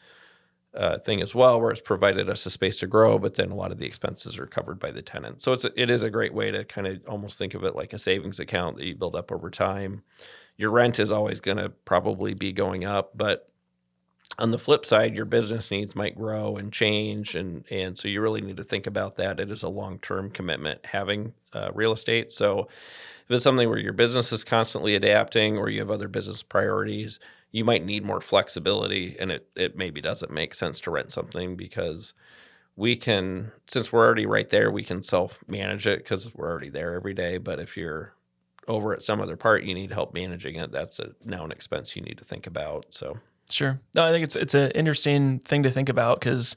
thing as well, where it's provided us a space to grow, but then a lot of the expenses are covered by the tenant. So it is a great way to kind of almost think of it like a savings account that you build up over time. Your rent is always going to probably be going up, but on the flip side, your business needs might grow and change, and so you really need to think about that. It is a long-term commitment having real estate. So if it's something where your business is constantly adapting or you have other business priorities, you might need more flexibility, and it maybe doesn't make sense to rent something, because we can, since we're already right there, we can self-manage it because we're already there every day. But if you're over at some other part, you need help managing it. That's now an expense you need to think about. So. Sure. No, I think it's an interesting thing to think about, because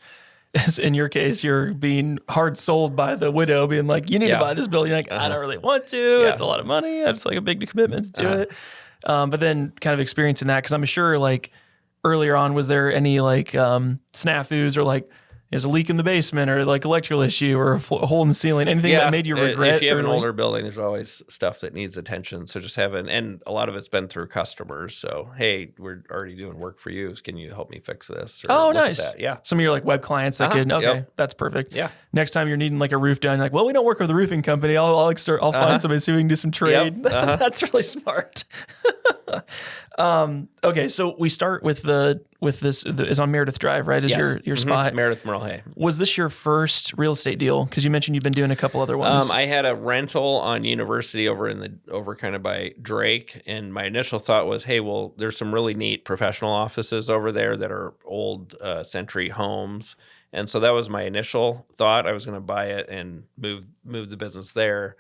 in your case, you're being hard sold by the widow, being like, you need to buy this building. You're like, I don't really want to. It's a lot of money. It's like a big commitment to do it. But then kind of experiencing that, because I'm sure like earlier on, was there any like snafus or like there's a leak in the basement or like electrical issue or a hole in the ceiling, anything that made you regret? If you have an older building, there's always stuff that needs attention. So just and a lot of it's been through customers. So, hey, we're already doing work for you. Can you help me fix this? Oh, nice. Yeah. Some of your like web clients that that's perfect. Yeah. Next time you're needing like a roof done, like, well, we don't work with a roofing company. I'll find somebody so we can do some trade. Yep. That's really smart. Okay, so we start with this is on Meredith Drive, right? Is your spot Meredith Morrell? Was this your first real estate deal? Because you mentioned you've been doing a couple other ones. I had a rental on University over kind of by Drake, and my initial thought was, hey, well, there's some really neat professional offices over there that are old century homes, and so that was my initial thought. I was going to buy it and move the business there.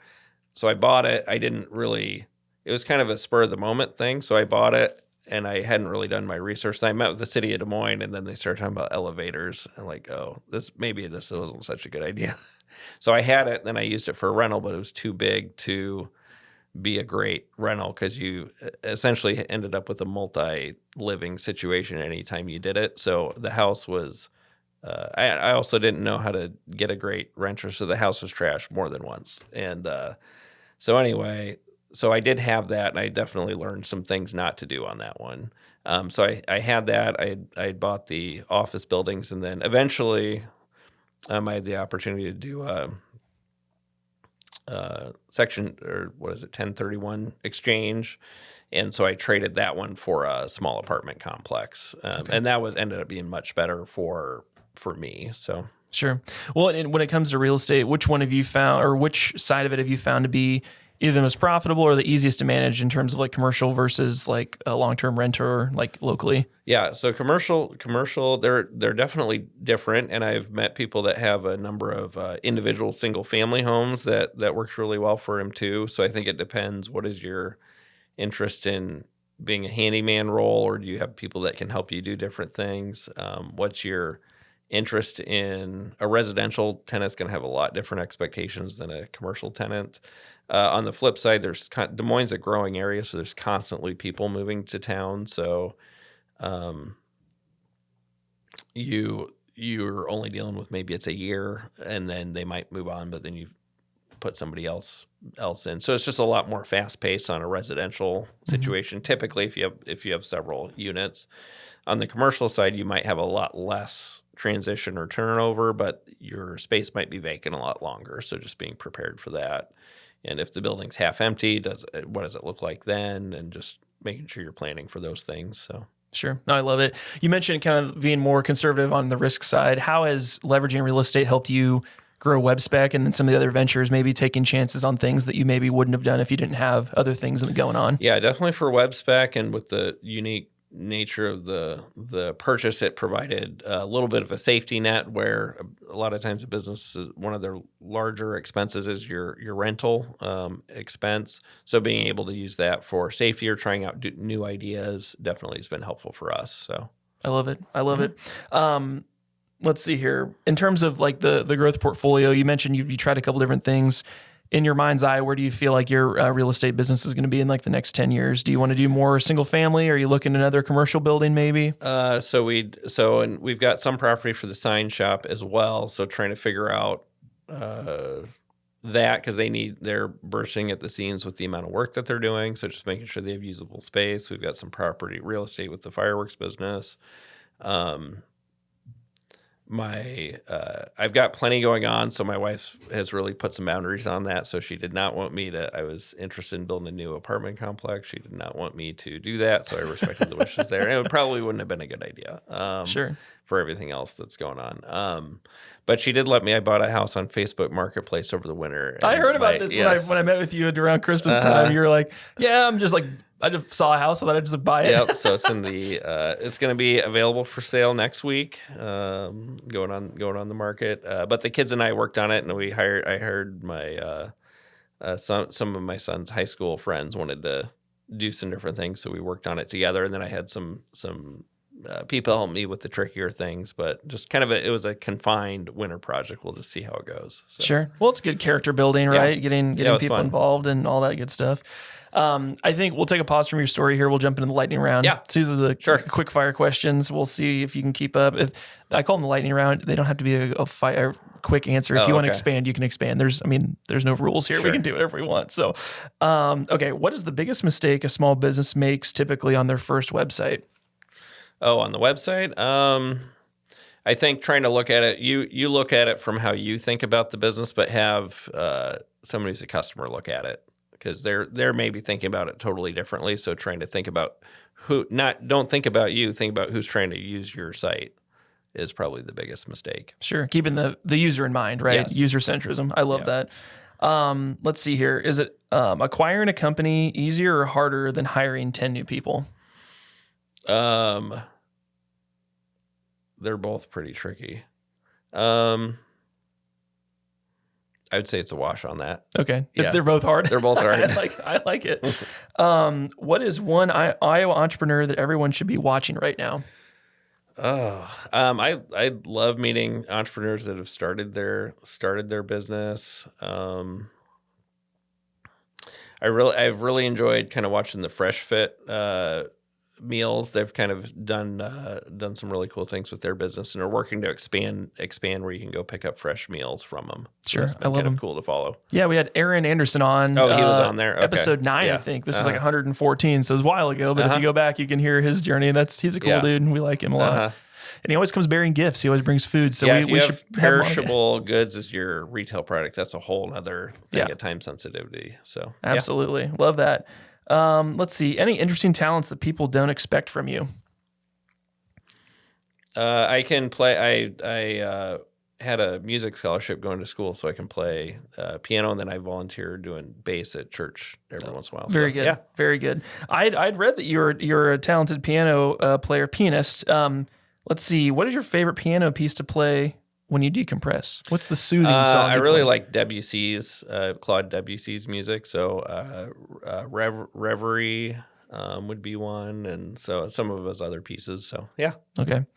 So I bought it. I didn't really. It was kind of a spur of the moment thing. So I bought it, and I hadn't really done my research. So I met with the city of Des Moines, and then they started talking about elevators. And like, oh, this wasn't such a good idea. So I had it, and then I used it for a rental, but it was too big to be a great rental, because you essentially ended up with a multi-living situation anytime you did it. So the house was, I also didn't know how to get a great renter, so the house was trashed more than once. And so anyway, so I did have that, and I definitely learned some things not to do on that one. So I had that. I bought the office buildings, and then eventually I had the opportunity to do section, or what is it, 1031 exchange. And so I traded that one for a small apartment complex. And that ended up being much better for me. So sure. Well, and when it comes to real estate, which one have you found, or which side of it have you found to be either the most profitable or the easiest to manage in terms of like commercial versus like a long-term renter, like locally? Yeah. So commercial, they're definitely different. And I've met people that have a number of individual single family homes that works really well for them too. So I think it depends. What is your interest in being a handyman role, or do you have people that can help you do different things? What's your interest in a residential tenant's going to have a lot different expectations than a commercial tenant. On the flip side, Des Moines is a growing area, so there's constantly people moving to town. So you're only dealing with maybe it's a year, and then they might move on, but then you put somebody else in. So it's just a lot more fast paced on a residential situation. Mm-hmm. Typically, if you have several units. On the commercial side, you might have a lot less transition or turnover, but your space might be vacant a lot longer. So just being prepared for that. And if the building's half empty, what does it look like then? And just making sure you're planning for those things. So sure. No, I love it. You mentioned kind of being more conservative on the risk side. How has leveraging real estate helped you grow Webspec and then some of the other ventures, maybe taking chances on things that you maybe wouldn't have done if you didn't have other things going on? Yeah, definitely for Webspec, and with the unique nature of the purchase, it provided a little bit of a safety net, where a lot of times a business, one of their larger expenses is your rental expense. So being able to use that for safety or trying out new ideas definitely has been helpful for us. So I love it. Mm-hmm. Let's see here. In terms of like the growth portfolio, you mentioned you tried a couple different things. In your mind's eye, where do you feel like your real estate business is going to be in like the next 10 years? Do you want to do more single family? Are you looking at another commercial building maybe? And we've got some property for the sign shop as well. So trying to figure out that because they're bursting at the seams with the amount of work that they're doing. So just making sure they have usable space. We've got some property, real estate with the fireworks business. I've got plenty going on, so my wife has really put some boundaries on that. So she did not want me to. I was interested in building a new apartment complex. She did not want me to do that, so I respected the wishes there. And it probably wouldn't have been a good idea. Sure. For everything else that's going on. But she did let me. I bought a house on Facebook Marketplace over the winter. I heard about this when I met with you around Christmas time. You were like, "Yeah, I just saw a house. I thought I'd just buy it." Yep. So it's in the. It's going to be available for sale next week. Going on the market. But the kids and I worked on it, and I hired my some of my son's high school friends wanted to do some different things, so we worked on it together. And then I had some people help me with the trickier things, but just kind of it was a confined winter project. We'll just see how it goes. So. Sure. Well, it's good character building, right? Yeah. Getting people involved and all that good stuff. I think we'll take a pause from your story here. We'll jump into the lightning round. Yeah. So these are the quick fire questions. We'll see if you can keep up. I call them the lightning round. They don't have to be a quick answer. If you want to expand, you can expand. There's no rules here. Sure. We can do whatever we want. So, okay. What is the biggest mistake a small business makes typically on their first website? Oh, on the website? I think trying to look at it, you look at it from how you think about the business, but have somebody who's a customer look at it because they're maybe thinking about it totally differently. So trying to think about don't think about you, think about who's trying to use your site is probably the biggest mistake. Sure. Keeping the user in mind, right? Yes. User centrism. I love that. Let's see here. Is it acquiring a company easier or harder than hiring 10 new people? They're both pretty tricky. I would say it's a wash on that. Okay. Yeah. They're both hard. They're both hard. I like it. What is one Iowa entrepreneur that everyone should be watching right now? I love meeting entrepreneurs that have started their business. I've really enjoyed kind of watching the Fresh Fit meals. They've kind of done some really cool things with their business and are working to expand where you can go pick up fresh meals from them. Sure. So I love them. Cool to follow. Yeah, we had Aaron Anderson on. Oh, he was on there. Okay. Episode 9, yeah. I think. This is like 114, so it was a while ago. But if you go back, you can hear his journey. He's a cool dude, and we like him a lot. And he always comes bearing gifts. He always brings food. So we should have perishable goods as your retail product. That's a whole other thing of time sensitivity. So absolutely love that. Let's see. Any interesting talents that people don't expect from you? I can play. I had a music scholarship going to school, so I can play piano, and then I volunteer doing bass at church every once in a while. Very good. Yeah. Very good. I'd read that you're a talented piano pianist. Let's see. What is your favorite piano piece to play when you decompress? What's the soothing song? I really like Debussy's, Claude Debussy's music. So Reverie would be one, and so some of his other pieces. So yeah. Okay.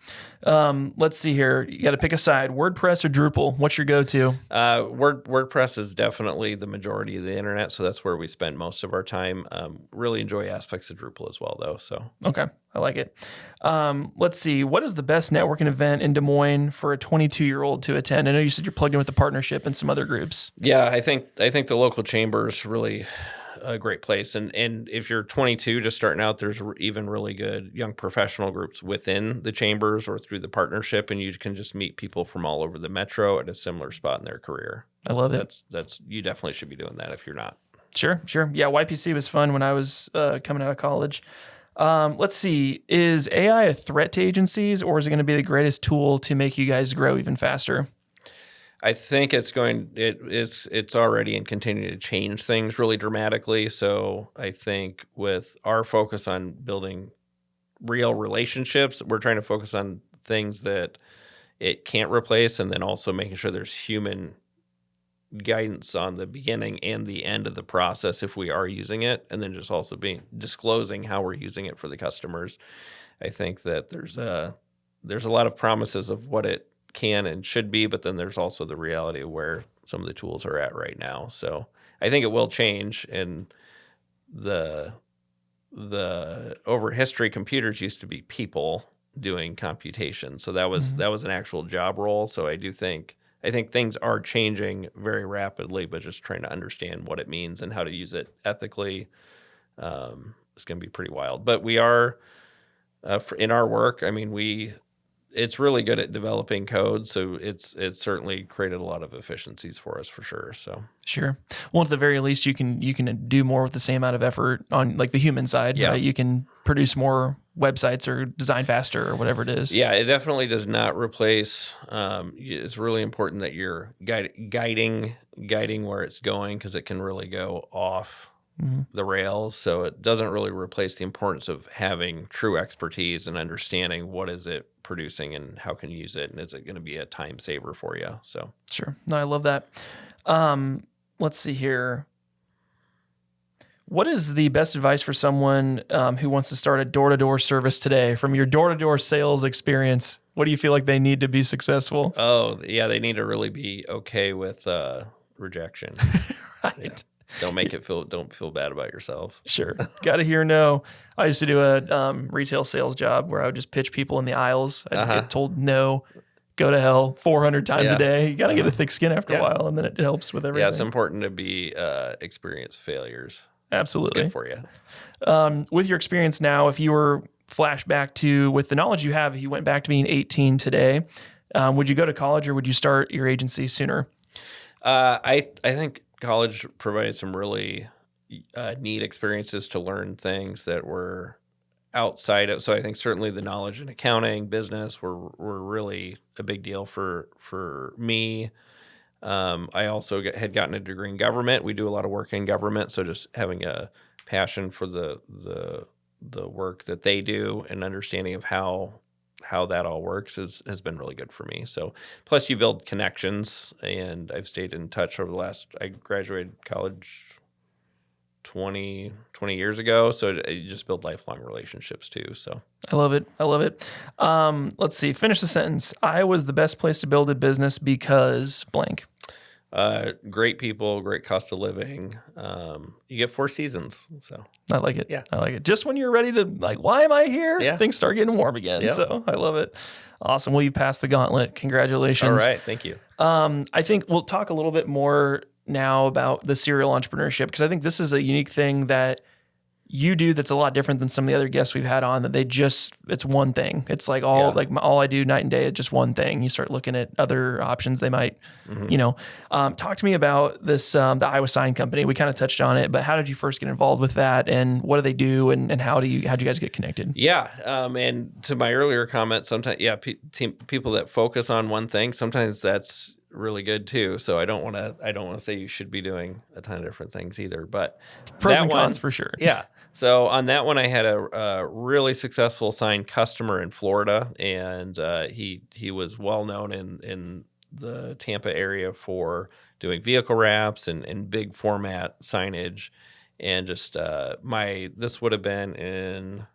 Let's see here. You got to pick a side: WordPress or Drupal. What's your go-to? WordPress is definitely the majority of the internet, so that's where we spend most of our time. Really enjoy aspects of Drupal as well, though. So okay, I like it. Let's see. What is the best networking event in Des Moines for a 22-year-old to attend? I know you said you're plugged in with the partnership and some other groups. Yeah, I think the local chamber is really a great place. And if you're 22 just starting out, there's even really good young professional groups within the chambers or through the partnership, and you can just meet people from all over the metro at a similar spot in their career. I love it. That's you definitely should be doing that if you're not. Sure. Yeah, YPC was fun when I was coming out of college. Let's see. Is AI a threat to agencies, or is it going to be the greatest tool to make you guys grow even faster? I think it's already and continuing to change things really dramatically. So I think with our focus on building real relationships, we're trying to focus on things that it can't replace, and then also making sure there's human guidance on the beginning and the end of the process if we are using it, and then just also disclosing how we're using it for the customers. I think that there's a lot of promises of what it can and should be, but then there's also the reality of where some of the tools are at right now. So I think it will change. And the over history, computers used to be people doing computation. So that was an actual job role. So I I think things are changing very rapidly, but just trying to understand what it means and how to use it ethically is going to be pretty wild. But we are in our work. I mean, it's really good at developing code, so it's certainly created a lot of efficiencies for us for sure. So Sure. Well, at the very least, you can do more with the same amount of effort on like the human side. Yeah. Right? You can produce more websites or design faster or whatever it is. Yeah, it definitely does not replace. It's really important that you're guiding where it's going, because it can really go off the rails. So it doesn't really replace the importance of having true expertise and understanding what is it producing and how can you use it, and is it going to be a time saver for you. So Sure. No, I love that. Let's see here. What is the best advice for someone who wants to start a door-to-door service today? From your door-to-door sales experience, what do you feel like they need to be successful? Oh, yeah, they need to really be okay with rejection. Right. Yeah. Don't feel bad about yourself. Sure. Got to hear no. I used to do a retail sales job where I would just pitch people in the aisles. I'd get told no, go to hell 400 times a day. You got to get a thick skin after a while, and then it helps with everything. Yeah, it's important to be experience failures. Absolutely. It's good for you. With your experience now, if you were flashback to, with the knowledge you have, if you went back to being 18 today, would you go to college or would you start your agency sooner? I think college provided some really neat experiences to learn things that were outside of. So I think certainly the knowledge in accounting, business were really a big deal for me. I also had gotten a degree in government. We do a lot of work in government, so just having a passion for the work that they do and understanding of how that all works has been really good for me. So plus you build connections, and I've stayed in touch over the last. I graduated college 20 years ago, so you just build lifelong relationships too. So I love it. Let's see. Finish the sentence. I was the best place to build a business because blank. Great people, great cost of living. You get 4 seasons. So I like it. Yeah. I like it. Just when you're ready to like, why am I here? Yeah. Things start getting warm again. Yep. So I love it. Awesome. Well, you passed the gauntlet. Congratulations. All right. Thank you. I think we'll talk a little bit more now about the serial entrepreneurship, because I think this is a unique thing that you do that's a lot different than some of the other guests we've had on, that it's one thing. It's like all I do night and day is just one thing. You start looking at other options they might, talk to me about this, the Iowa Sign Company. We kind of touched on it, but how did you first get involved with that, and what do they do, and how'd you guys get connected? Yeah. And to my earlier comment, sometimes, people that focus on one thing, sometimes that's really good too. So I don't want to say you should be doing a ton of different things either, but pros and cons for sure. Yeah. So on that one, I had a really successful sign customer in Florida, and he was well known in the Tampa area for doing vehicle wraps and big format signage. And just this would have been in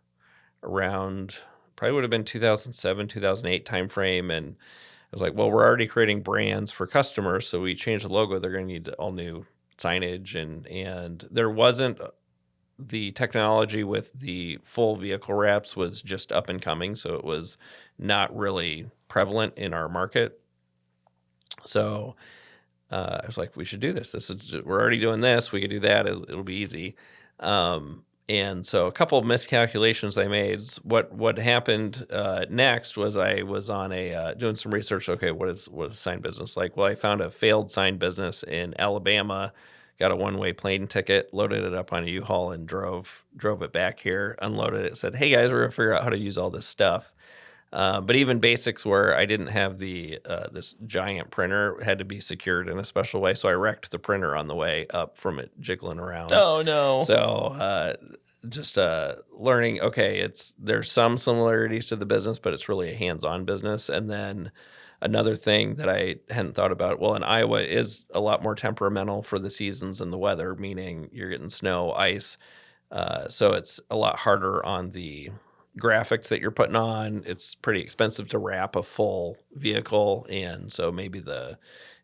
around, probably would have been 2007, 2008 timeframe. And I was like, well, we're already creating brands for customers, so we changed the logo. They're going to need all new signage, and there wasn't the technology with the full vehicle wraps was just up and coming, so it was not really prevalent in our market. So I was like, we should do this. We're already doing this. We could do that. It'll be easy. And so a couple of miscalculations I made. What happened next was I was on doing some research. Okay, what is a sign business like? Well, I found a failed sign business in Alabama, got a one-way plane ticket, loaded it up on a U-Haul, and drove it back here, unloaded it, said, hey guys, we're gonna figure out how to use all this stuff. But even basics where I didn't have this giant printer, had to be secured in a special way. So I wrecked the printer on the way up from it jiggling around. Oh no. So just learning, okay, there's some similarities to the business, but it's really a hands-on business. And then another thing that I hadn't thought about, well, in Iowa is a lot more temperamental for the seasons and the weather, meaning you're getting snow, ice. So it's a lot harder on the graphics that you're putting on. It's pretty expensive to wrap a full vehicle. And so maybe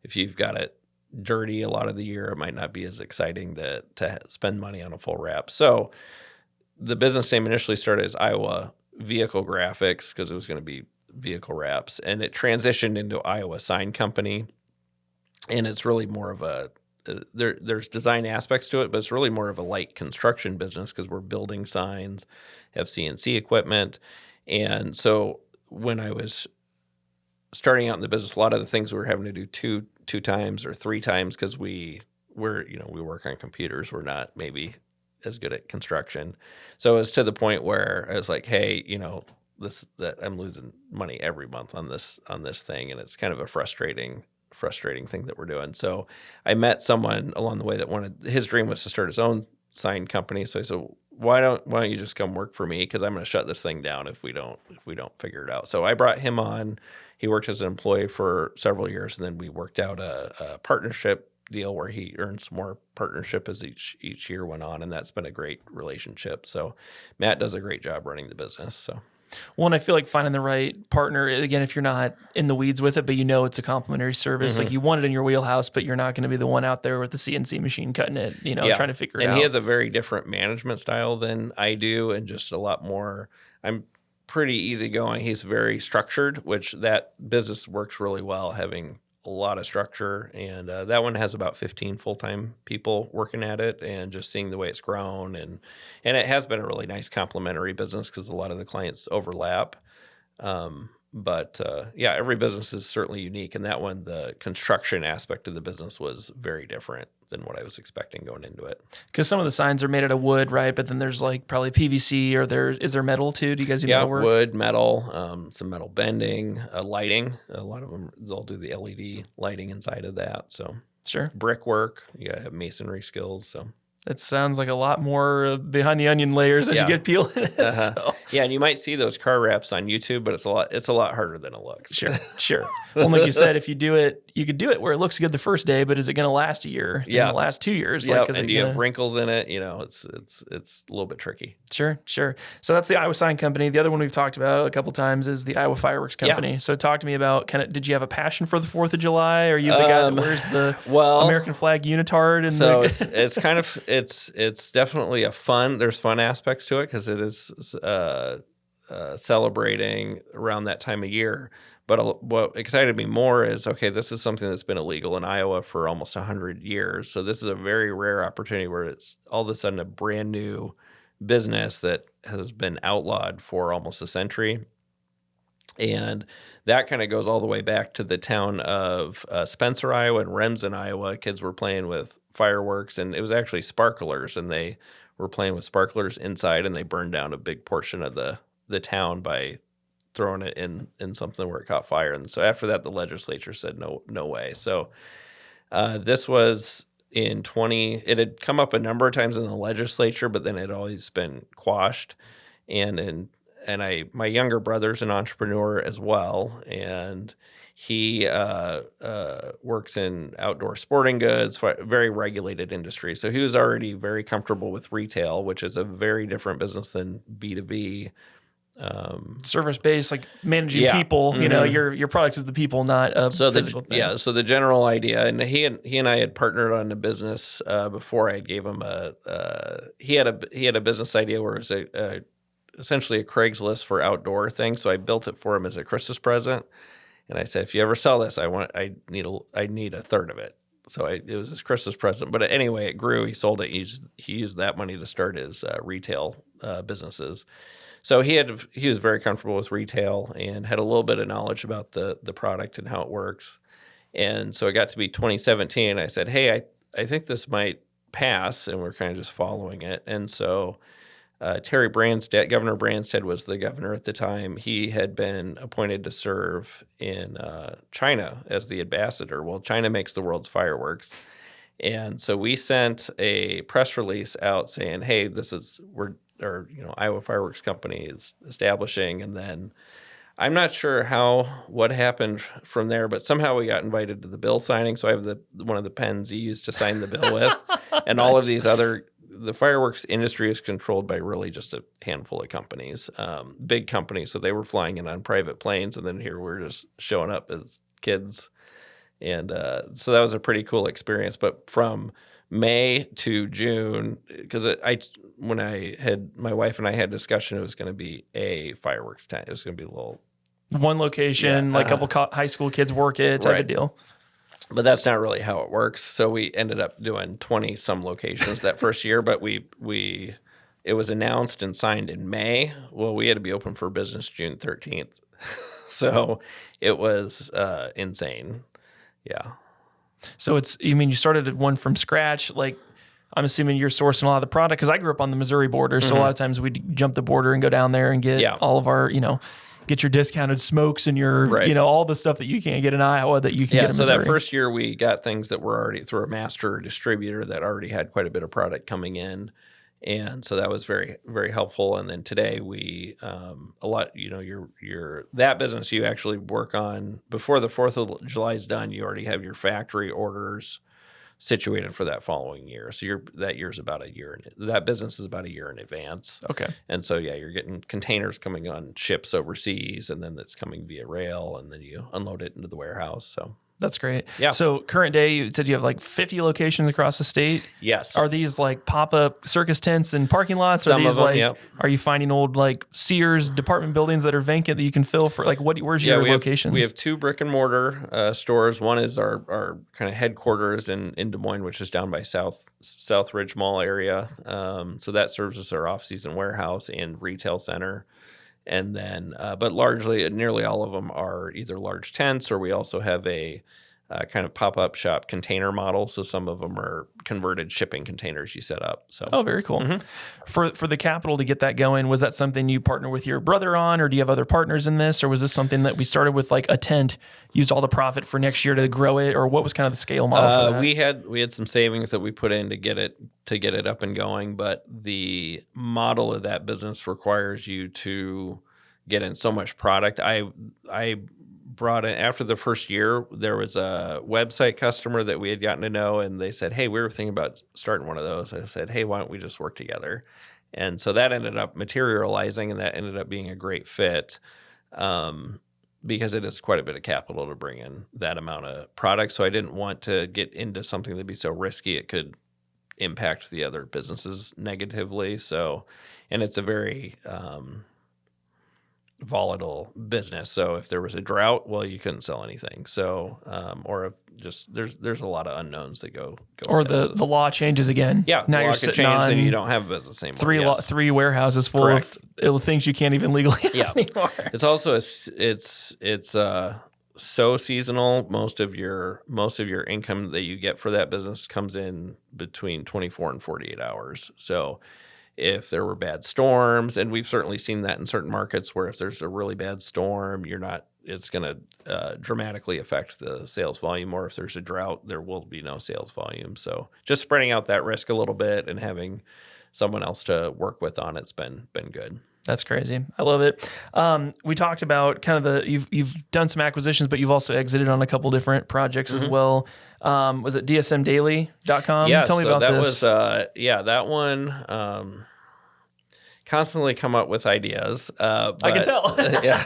if you've got it dirty a lot of the year, it might not be as exciting to spend money on a full wrap. So the business name initially started as Iowa Vehicle Graphics because it was going to be vehicle wraps, and it transitioned into Iowa Sign Company. and it's really more of a there's design aspects to it, but it's really more of a light construction business because we're building signs, have CNC equipment. And so when I was starting out in the business, a lot of the things we were having to do two times or three times because we work on computers. We're not maybe as good at construction. So it was to the point where I was like, hey, that I'm losing money every month on this thing, and it's kind of a frustrating thing that we're doing. So I met someone along the way that his dream was to start his own sign company. So I said, why don't you just come work for me? Because I'm going to shut this thing down if we don't figure it out. So I brought him on. He worked as an employee for several years, and then we worked out a partnership deal where he earns more partnership as each year went on, and that's been a great relationship. So Matt does a great job running the business. So. Well, and I feel like finding the right partner, again, if you're not in the weeds with it, but it's a complimentary service, like you want it in your wheelhouse, but you're not going to be the one out there with the CNC machine cutting it, trying to figure it out. And he has a very different management style than I do, and just a lot more, I'm pretty easygoing. He's very structured, which that business works really well, having a lot of structure. And that one has about 15 full-time people working at it, and just seeing the way it's grown. And it has been a really nice complementary business because a lot of the clients overlap. But every business is certainly unique. And that one, the construction aspect of the business was very different than what I was expecting going into it. Because some of the signs are made out of wood, right? But then there's like probably PVC, or is there metal too? Do you guys do metal work? Wood, metal, some metal bending, lighting. A lot of them, they'll do the LED lighting inside of that. So sure. Brickwork, you gotta have masonry skills. So it sounds like a lot more behind the onion layers as you get peeling it. So. Yeah, and you might see those car wraps on YouTube, but it's a lot harder than it looks. Sure. Well, like you said, if you do it, you could do it where it looks good the first day, but is it going to last a year? Is it going to last 2 years? Yeah, and you have wrinkles in it. It's a little bit tricky. Sure. So that's the Iowa Sign Company. The other one we've talked about a couple times is the Iowa Fireworks Company. Yeah. So talk to me about did you have a passion for the 4th of July? Are you the guy that wears the American flag unitard? And it's definitely there's fun aspects to it because it is celebrating around that time of year. But what excited me more is, this is something that's been illegal in Iowa for almost 100 years. So this is a very rare opportunity where it's all of a sudden a brand new business that has been outlawed for almost a century. And that kind of goes all the way back to the town of Spencer, Iowa, and Remsen, Iowa. Kids were playing with fireworks, and it was actually sparklers, and they were playing with sparklers inside, and they burned down a big portion of the town by throwing it in something where it caught fire. And so after that, the legislature said no way. So this was in it had come up a number of times in the legislature, but then it had always been quashed. And my younger brother's an entrepreneur as well, and he works in outdoor sporting goods, very regulated industry. So he was already very comfortable with retail, which is a very different business than B2B. Service-based, like managing people. Mm-hmm. Your product is the people, not a physical thing. Yeah, so the general idea, and he and I had partnered on a business before I gave him he had a business idea where it was essentially a Craigslist for outdoor things. So I built it for him as a Christmas present, and I said, if you ever sell this, I need a third of it. So it was his Christmas present. But anyway, it grew. He sold it. He used that money to start his retail businesses. So he was very comfortable with retail and had a little bit of knowledge about the product and how it works. And so it got to be 2017, and I said, hey, I think this might pass, and we're kind of just following it. And so Governor Branstad was the governor at the time. He had been appointed to serve in China as the ambassador. Well, China makes the world's fireworks. And so we sent a press release out saying, hey, Iowa Fireworks Company is establishing. And then I'm not sure what happened from there, but somehow we got invited to the bill signing. So I have one of the pens he used to sign the bill with. And all of these the fireworks industry is controlled by really just a handful of companies, big companies. So they were flying in on private planes, and then here we're just showing up as kids. And so that was a pretty cool experience. But from May to June, because when my wife and I had discussion, it was going to be a fireworks tent. It was going to be a little one location, like a couple high school kids work it type of deal. but that's not really how it works. So we ended up doing 20 some locations that first year, but it was announced and signed in May. Well, we had to be open for business June 13th. So it was insane. Yeah. So you started one from scratch, like I'm assuming you're sourcing a lot of the product because I grew up on the Missouri border. So a lot of times we'd jump the border and go down there and get all of our, get your discounted smokes and your, all the stuff that you can't get in Iowa that you can get in Missouri. So that first year we got things that were already through a master distributor that already had quite a bit of product coming in. And so that was very, very helpful. And then today we, a lot, that business you actually work on before the 4th of July is done, you already have your factory orders situated for that following year. So that year's about a year. That business is about a year in advance. Okay. And so, you're getting containers coming on ships overseas, and then that's coming via rail, and then you unload it into the warehouse. So that's great. Yeah. So current day, you said you have like 50 locations across the state. Yes. Are these like pop-up circus tents and parking lots? Some Are these of them, are you finding old like Sears department buildings that are vacant that you can fill for where's your locations? We have 2 brick and mortar stores. One is our kind of headquarters in Des Moines, which is down by South Ridge Mall area. So that serves as our off-season warehouse and retail center. And then, but nearly all of them are either large tents, or we also have a kind of pop-up shop container model. So some of them are converted shipping containers you set up. So very cool. For the capital to get that going, was that something you partnered with your brother on, or do you have other partners in this, or was this something that we started with like a tent, used all the profit for next year to grow it, or what was kind of the scale model for that? We had some savings that we put in to get it up and going, but the model of that business requires you to get in so much product. I brought in, after the first year, there was a website customer that we had gotten to know, and they said, hey, we were thinking about starting one of those. I said, hey, why don't we just work together? And so that ended up materializing, and that ended up being a great fit because it is quite a bit of capital to bring in that amount of product. So I didn't want to get into something that'd be so risky it could impact the other businesses negatively. So, and it's a very volatile business. So if there was a drought, well, you couldn't sell anything. So, or if just there's a lot of unknowns that go. Or the law changes again. Yeah, now you're sitting on and you don't have a business anymore. Three warehouses full of things you can't even legally have anymore. It's also it's so seasonal. Most of your income that you get for that business comes in between 24 and 48 hours. So if there were bad storms, and we've certainly seen that in certain markets where if there's a really bad storm, it's going to dramatically affect the sales volume, or if there's a drought, there will be no sales volume. So just spreading out that risk a little bit and having someone else to work with on it's been good. That's crazy. I love it. We talked about kind of you've done some acquisitions, but you've also exited on a couple different projects as well. Was it dsmdaily.com? Yeah, Tell me about this. That one constantly come up with ideas. I can tell. Yeah.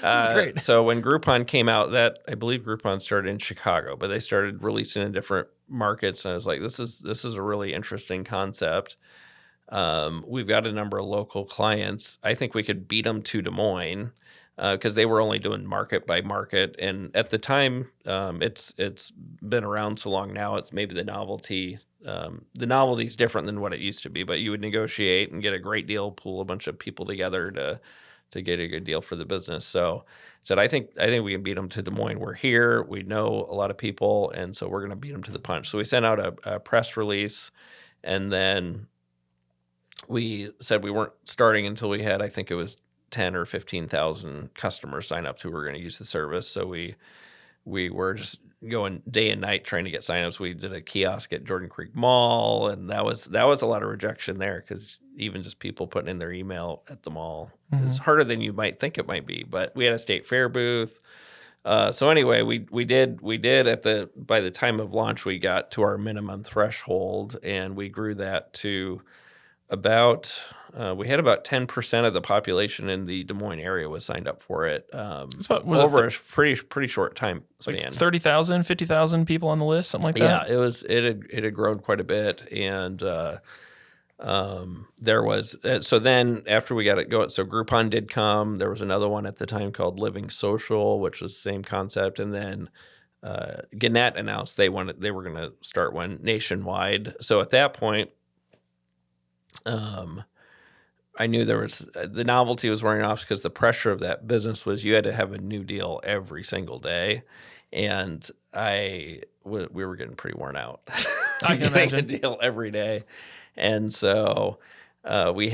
This is great. So when Groupon came out, I believe Groupon started in Chicago, but they started releasing in different markets, and I was like, this is a really interesting concept. We've got a number of local clients. I think we could beat them to Des Moines because they were only doing market by market. And at the time, it's been around so long now, it's maybe the novelty. The novelty is different than what it used to be, but you would negotiate and get a great deal, pull a bunch of people together to get a good deal for the business. So I think we can beat them to Des Moines. We're here. We know a lot of people, and so we're going to beat them to the punch. So we sent out a press release, and then we said we weren't starting until we had, I think it was 10 or 15,000 customers sign up who were going to use the service. So we were just going day and night trying to get signups. We did a kiosk at Jordan Creek Mall, and that was a lot of rejection there because even just people putting in their email at the mall is harder than you might think it might be. But we had a state fair booth. So anyway, we did by the time of launch, we got to our minimum threshold, and we grew that to we had about 10% of the population in the Des Moines area was signed up for it over a pretty short time span. Like 30,000, 50,000 people on the list, something like that? Yeah, it had grown quite a bit, and there was so then after we got it going, so Groupon did come. There was another one at the time called Living Social, which was the same concept, and then Gannett announced they were going to start one nationwide. So at that point, I knew there was the novelty was wearing off because the pressure of that business was you had to have a new deal every single day, and we were getting pretty worn out. I can imagine a deal every day, and so we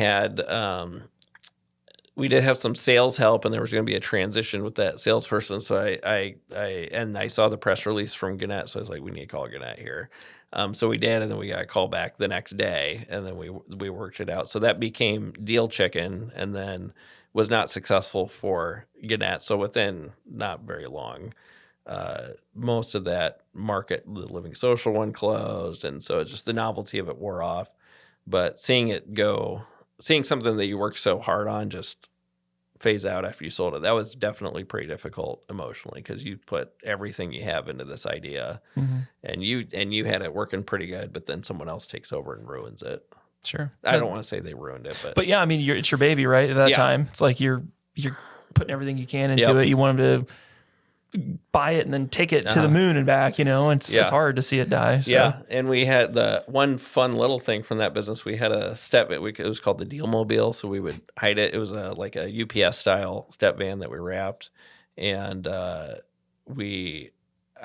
did have some sales help, and there was going to be a transition with that salesperson. So I saw the press release from Gannett, so I was like, we need to call Gannett here. So we did, and then we got a call back the next day, and then we worked it out. So that became Deal Chicken, and then was not successful for Gannett. So within not very long, most of that market, the Living Social one closed, and so it's just the novelty of it wore off. But seeing something that you worked so hard on just phase out after you sold it, that was definitely pretty difficult emotionally because you put everything you have into this idea, and you had it working pretty good, but then someone else takes over and ruins it. Sure. I don't want to say they ruined it, but yeah, I mean, it's your baby, right? At that time, it's like you're putting everything you can into it. You want them to buy it and then take it to the moon and back, it's hard to see it die. So. Yeah. And we had the one fun little thing from that business. We had a it was called the Deal Mobile. So we would hide it. It was like a UPS style step van that we wrapped. And I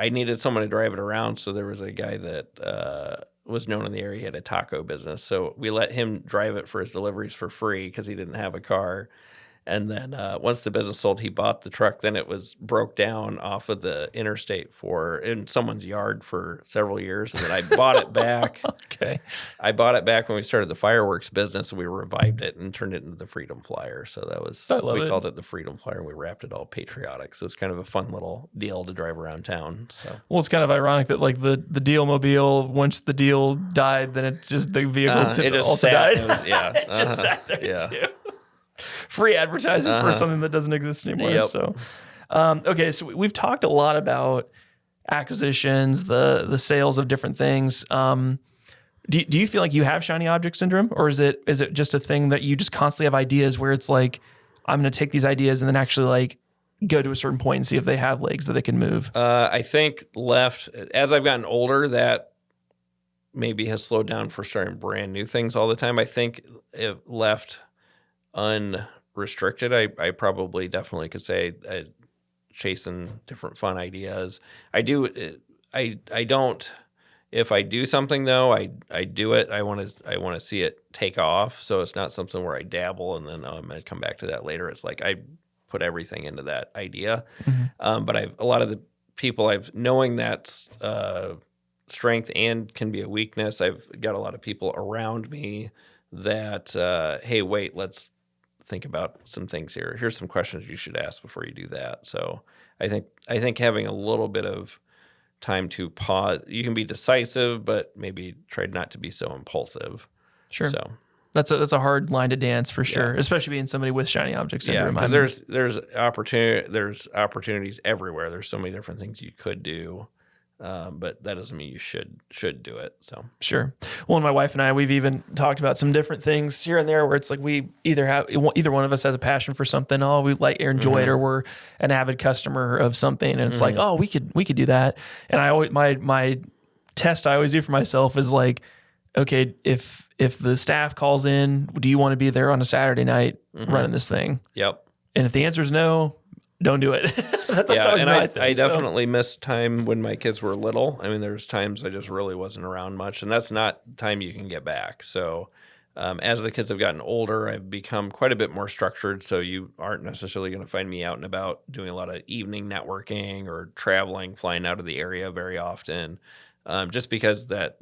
needed someone to drive it around. So there was a guy that was known in the area. He had a taco business. So we let him drive it for his deliveries for free because he didn't have a car. And then once the business sold, he bought the truck. Then it was broke down off of the interstate in someone's yard for several years. And then I bought it back. Okay. I bought it back when we started the fireworks business, and we revived it and turned it into the Freedom Flyer. So we called it the Freedom Flyer, and we wrapped it all patriotic. So it's kind of a fun little deal to drive around town. So well, it's kind of ironic that like the Deal Mobile, once the deal died, then it's just the vehicle also died. It just sat there too. Free advertising for something that doesn't exist anymore. Yep. So, okay. So we've talked a lot about acquisitions, the sales of different things. Do you feel like you have shiny object syndrome, or is it just a thing that you just constantly have ideas where it's like, I'm going to take these ideas and then actually like go to a certain point and see if they have legs that they can move? I think as I've gotten older, that maybe has slowed down for starting brand new things all the time. I think it left unrestricted, I probably definitely could say chasing different fun ideas. I don't. If I do something though, I do it. I want to see it take off. So it's not something where I dabble and then I'm going to come back to that later. It's like I put everything into that idea. But a lot of the people knowing that's strength and can be a weakness. I've got a lot of people around me that hey, wait, let's think about some things here. Here's some questions you should ask before you do that. So I think having a little bit of time to pause, you can be decisive, but maybe try not to be so impulsive. Sure. So that's a hard line to dance for sure, especially being somebody with shiny object syndrome. Yeah, because there's opportunities everywhere. There's so many different things you could do. But that doesn't mean you should do it. So sure. Well, and my wife and I, we've even talked about some different things here and there where it's like we either one of us has a passion for something. Oh, we like or enjoy it, or we're an avid customer of something, and it's like, oh, we could do that. And I always my test I always do for myself is like, okay, if the staff calls in, do you want to be there on a Saturday night running this thing? Yep. And if the answer is no, don't do it. That's always my thing. I definitely missed time when my kids were little. I mean, there's times I just really wasn't around much, and that's not time you can get back. So as the kids have gotten older, I've become quite a bit more structured, so you aren't necessarily going to find me out and about doing a lot of evening networking or traveling, flying out of the area very often, just because that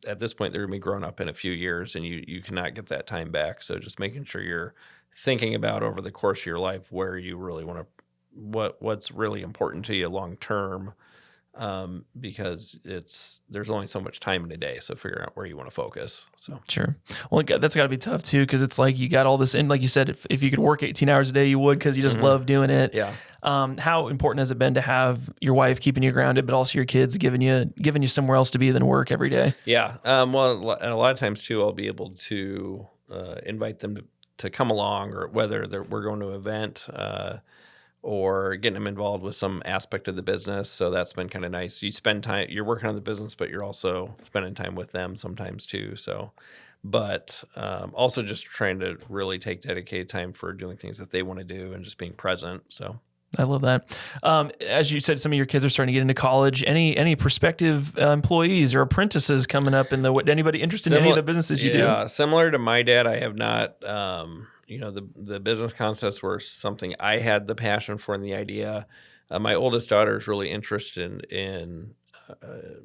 at this point, they're going to be grown up in a few years, and you cannot get that time back. So just making sure you're thinking about over the course of your life where you really want to, what's really important to you long term, because there's only so much time in a day. So figuring out where you want to focus. So sure. Well, that's got to be tough too, because it's like you got all this in. Like you said, if you could work 18 hours a day, you would, because you just love doing it. Yeah. How important has it been to have your wife keeping you grounded, but also your kids giving you somewhere else to be than work every day? Yeah. Well, and a lot of times too, I'll be able to invite them to come along, or whether we're going to an event, or getting them involved with some aspect of the business. So that's been kind of nice. You spend time, you're working on the business, but you're also spending time with them sometimes too. So, but also just trying to really take dedicated time for doing things that they want to do and just being present. So I love that. As you said, some of your kids are starting to get into college. Any prospective employees or apprentices coming up in anybody interested in any of the businesses you do? Yeah, similar to my dad, I have not. The business concepts were something I had the passion for and the idea. My oldest daughter is really interested in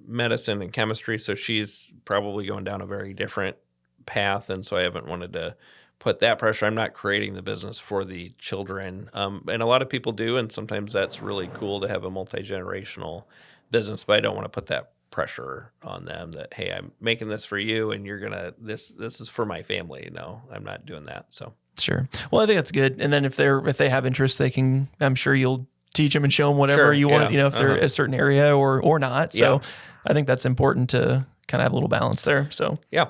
medicine and chemistry, so she's probably going down a very different path, and so I haven't wanted to put that pressure. I'm not creating the business for the children, and a lot of people do, and sometimes that's really cool to have a multi-generational business, but I don't want to put that pressure on them that, hey, I'm making this for you and you're gonna this is for my family. No, I'm not doing that. So sure. Well, I think that's good. And then if they have interest, they can, I'm sure you'll teach them and show them whatever you want, if they're a certain area or not. So I think that's important to kind of have a little balance there. So yeah.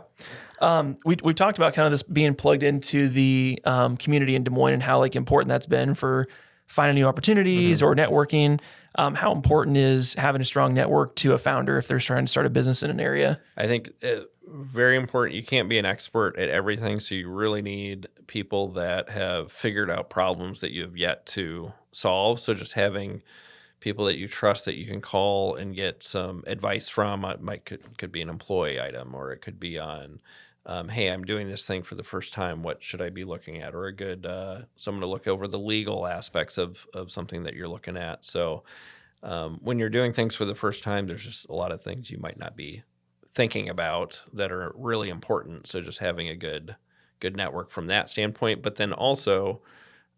We've talked about kind of this being plugged into the community in Des Moines and how like important that's been for finding new opportunities or networking. How important is having a strong network to a founder if they're trying to start a business in an area? I think very important. You can't be an expert at everything, so you really need people that have figured out problems that you have yet to solve. So just having people that you trust that you can call and get some advice from, could be an employee item, or it could be on, hey, I'm doing this thing for the first time. What should I be looking at? Or a good someone to look over the legal aspects of something that you're looking at. So when you're doing things for the first time, there's just a lot of things you might not be thinking about that are really important. So just having a good network from that standpoint. But then also,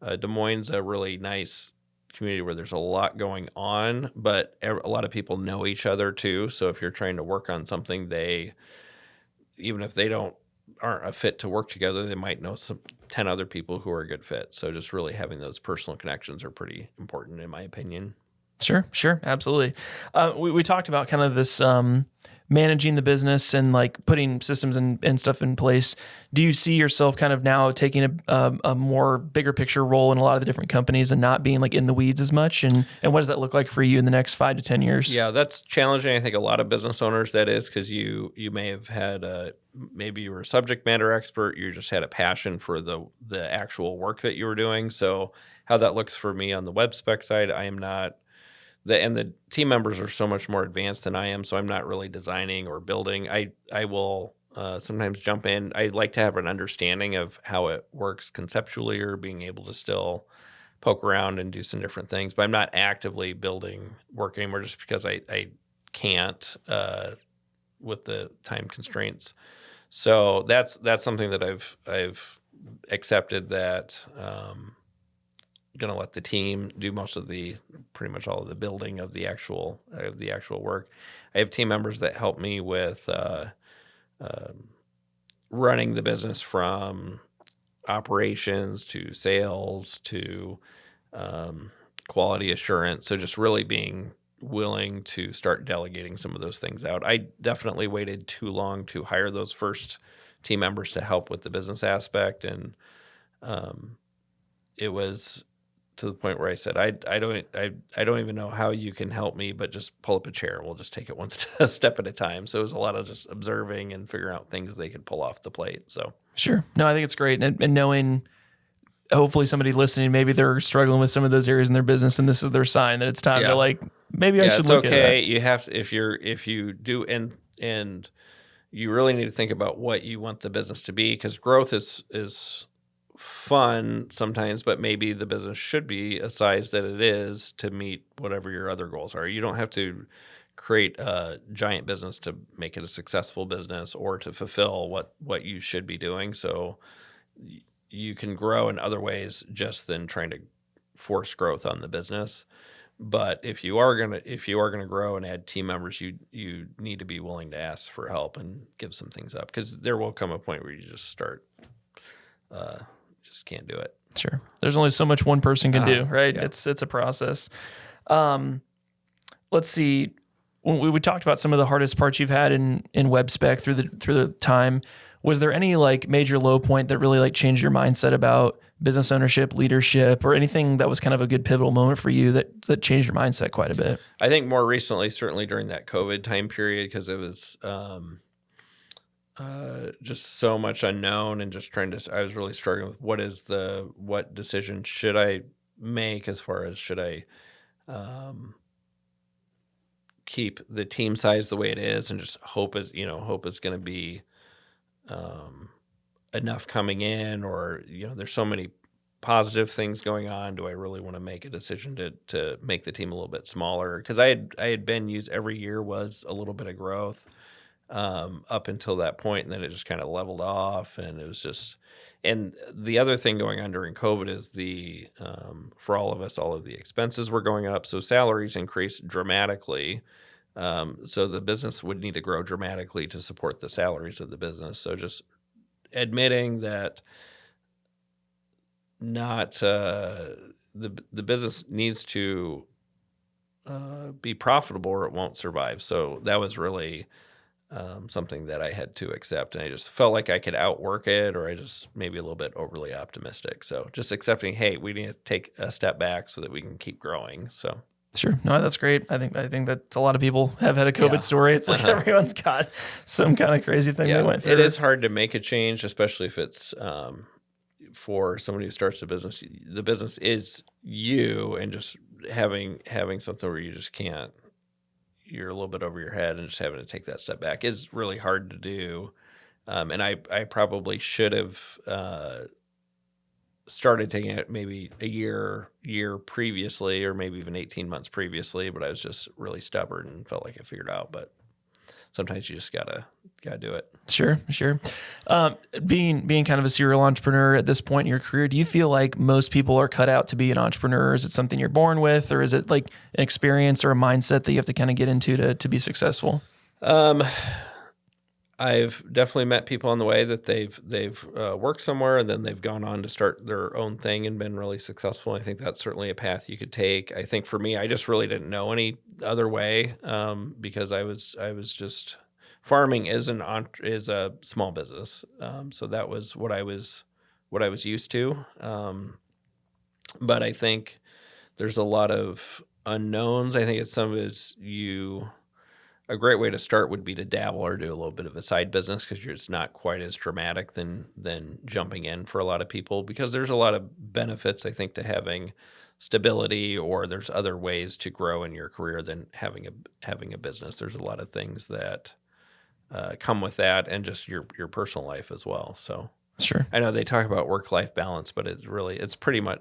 Des Moines is a really nice community where there's a lot going on, but a lot of people know each other too. So if you're trying to work on something, even if they aren't a fit to work together, they might know 10 other people who are a good fit. So just really having those personal connections are pretty important in my opinion. Sure. Absolutely. We talked about kind of this managing the business and like putting systems and stuff in place. Do you see yourself kind of now taking a more bigger picture role in a lot of the different companies and not being like in the weeds as much? And what does that look like for you in the next 5 to 10 years? Yeah, that's challenging. I think a lot of business owners, that is, because you may have had maybe you were a subject matter expert. You just had a passion for the actual work that you were doing. So how that looks for me on the Webspec side, I am not. And the team members are so much more advanced than I am, so I'm not really designing or building. I will sometimes jump in. I like to have an understanding of how it works conceptually, or being able to still poke around and do some different things. But I'm not actively building work anymore, just because I can't with the time constraints. So that's something that I've accepted, that going to let the team do pretty much all of the building of the actual work. I have team members that help me with running the business, from operations to sales to quality assurance. So just really being willing to start delegating some of those things out. I definitely waited too long to hire those first team members to help with the business aspect, and it was to the point where I said, I don't even know how you can help me, but just pull up a chair. We'll just take it one step at a time. So it was a lot of just observing and figuring out things they could pull off the plate. So sure. No, I think it's great. And knowing, hopefully somebody listening, maybe they're struggling with some of those areas in their business, and this is their sign that it's time to like, maybe I should look at that. You have to, if you do, and you really need to think about what you want the business to be, because growth is fun sometimes, but maybe the business should be a size that it is to meet whatever your other goals are. You don't have to create a giant business to make it a successful business or to fulfill what you should be doing. So you can grow in other ways just than trying to force growth on the business. But if you are gonna grow and add team members, you need to be willing to ask for help and give some things up, because there will come a point where you just start just can't do it. Sure. There's only so much one person can do, right? Yeah. It's a process. Let's see. When we talked about some of the hardest parts you've had in Webspec through the time, was there any like major low point that really like changed your mindset about business ownership, leadership, or anything that was kind of a good pivotal moment for you that changed your mindset quite a bit? I think more recently, certainly during that COVID time period, because it was just so much unknown and just I was really struggling with what decision should I make as far as should I keep the team size the way it is and just hope it's going to be enough coming in, or there's so many positive things going on. Do I really want to make a decision to make the team a little bit smaller? Because I had been used every year was a little bit of growth up until that point, and then it just kind of leveled off, and it was just. And the other thing going on during COVID is for all of us, all of the expenses were going up, so salaries increased dramatically. So the business would need to grow dramatically to support the salaries of the business. So just admitting that the business needs to be profitable or it won't survive. So that was really something that I had to accept, and I just felt like I could outwork it, or I just maybe a little bit overly optimistic. So just accepting, hey, we need to take a step back so that we can keep growing. So. Sure. No, that's great. I think that a lot of people have had a COVID story. It's like everyone's got some kind of crazy thing they went through. It is hard to make a change, especially if it's for somebody who starts a business. The business is you, and just having something where you just can't. You're a little bit over your head, and just having to take that step back is really hard to do. And I probably should have started taking it maybe a year previously, or maybe even 18 months previously, but I was just really stubborn and felt like I figured out. But sometimes you just gotta do it. Sure. Being kind of a serial entrepreneur at this point in your career, do you feel like most people are cut out to be an entrepreneur? Is it something you're born with, or is it like an experience or a mindset that you have to kind of get into to be successful? I've definitely met people on the way that they've worked somewhere, and then they've gone on to start their own thing and been really successful. I think that's certainly a path you could take. I think for me, I just really didn't know any other way, because I was just farming is a small business, so that was what I was used to. But I think there's a lot of unknowns. I think a great way to start would be to dabble or do a little bit of a side business, because it's not quite as dramatic than jumping in for a lot of people, because there's a lot of benefits, I think, to having stability, or there's other ways to grow in your career than having a business. There's a lot of things that come with that, and just your personal life as well. So sure, I know they talk about work-life balance, but it's pretty much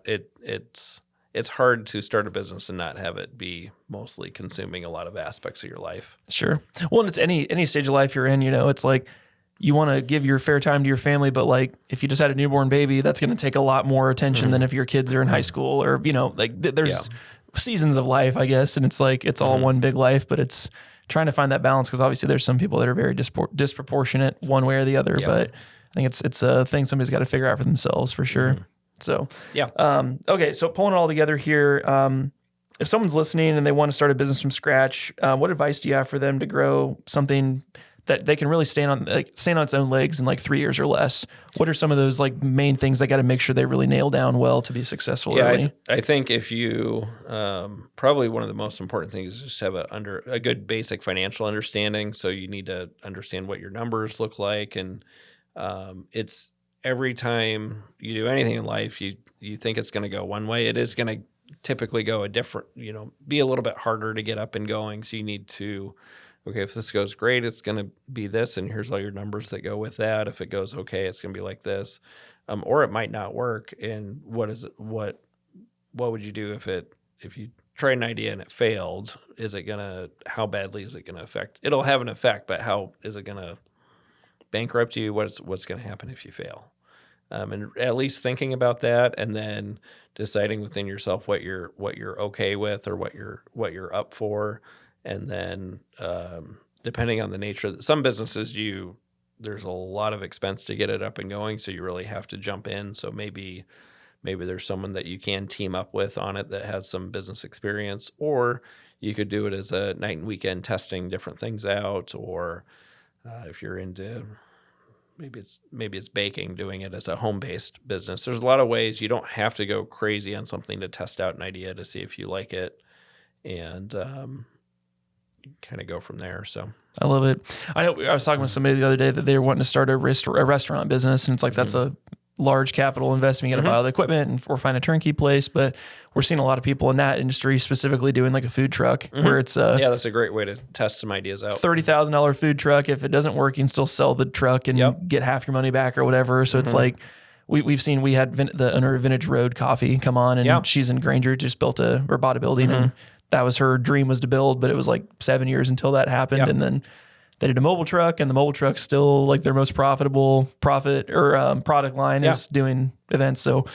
it's hard to start a business and not have it be mostly consuming a lot of aspects of your life. Sure. Well, and it's any stage of life you're in, it's like you want to give your fair time to your family, but like if you just had a newborn baby, that's going to take a lot more attention than if your kids are in high school, or, there's seasons of life, I guess. And it's like, it's all one big life, but it's trying to find that balance, because obviously there's some people that are very disproportionate one way or the other, but I think it's a thing somebody's got to figure out for themselves for sure. So, okay. So pulling it all together here, if someone's listening and they want to start a business from scratch, what advice do you have for them to grow something that they can really stand on its own legs in like 3 years or less? What are some of those like main things they got to make sure they really nail down well to be successful early? I think if you, probably one of the most important things is just have a good basic financial understanding. So you need to understand what your numbers look like. And it's every time you do anything in life, you think it's going to go one way. It is going to typically go a different, be a little bit harder to get up and going. So you need to, okay, if this goes great, it's going to be this, and here's all your numbers that go with that. If it goes okay, it's going to be like this, or it might not work. And what would you do if you tried an idea and it failed? How badly is it going to affect? It'll have an effect, but how is it going to bankrupt you? What's going to happen if you fail? And at least thinking about that, and then deciding within yourself what you're okay with, or what you're up for. And then depending on the nature of some businesses, there's a lot of expense to get it up and going, so you really have to jump in. So maybe there's someone that you can team up with on it that has some business experience, or you could do it as a night and weekend testing different things out. Or if you're into maybe it's baking, doing it as a home-based business. There's a lot of ways. You don't have to go crazy on something to test out an idea to see if you like it, and kind of go from there. So I love it. I know I was talking with somebody the other day that they were wanting to start a restaurant business, and it's like that's a large capital investment. You got to buy all the equipment or find a turnkey place. But we're seeing a lot of people in that industry specifically doing like a food truck where it's that's a great way to test some ideas out. $30,000 food truck. If it doesn't work, you can still sell the truck and get half your money back or whatever. So it's like we had the owner of Vintage Road Coffee come on, and she's in Granger, just bought a building, and that was her dream, was to build, but it was like 7 years until that happened. And then they did a mobile truck, and the mobile truck's still like their most profitable product line is doing events. So